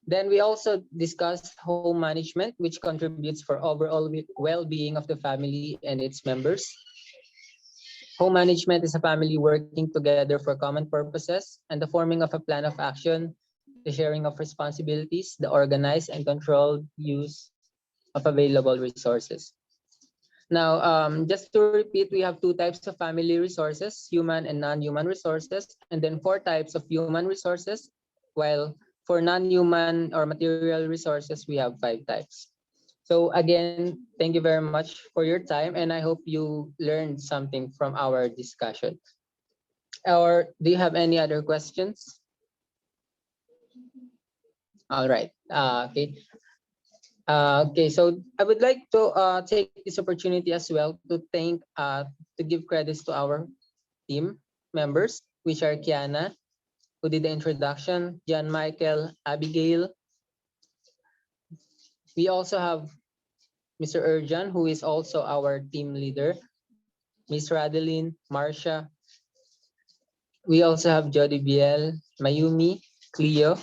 Then we also discussed home management, which contributes for overall well-being of the family and its members. Home management is a family working together for common purposes and the forming of a plan of action, the sharing of responsibilities, the organized and controlled use of available resources. Now, just to repeat, we have 2 types of family resources, human and non-human resources, and then 4 types of human resources, while for non-human or material resources, we have 5 types. So again, thank you very much for your time, and I hope you learned something from our discussion. Or do you have any other questions? All right. Okay. Okay, so I would like to take this opportunity as well to give credits to our team members, which are Kiana, who did the introduction, John Michael, Abigail. We also have Mr. Urjan, who is also our team leader, Miss Radeline, Marcia. We also have Jody Biel, Mayumi, Cleo,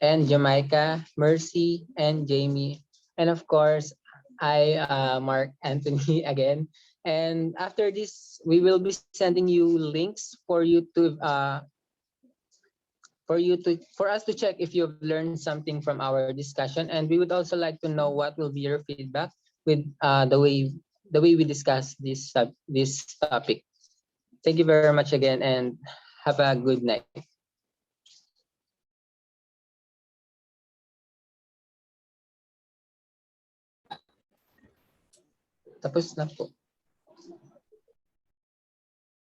and Jamaica, Mercy, and Jamie. And of course, Mark Anthony again. And after this, we will be sending you links for us to check if you've learned something from our discussion. And we would also like to know what will be your feedback with the way we discuss this topic. Thank you very much again, and have a good night. Tapos na po.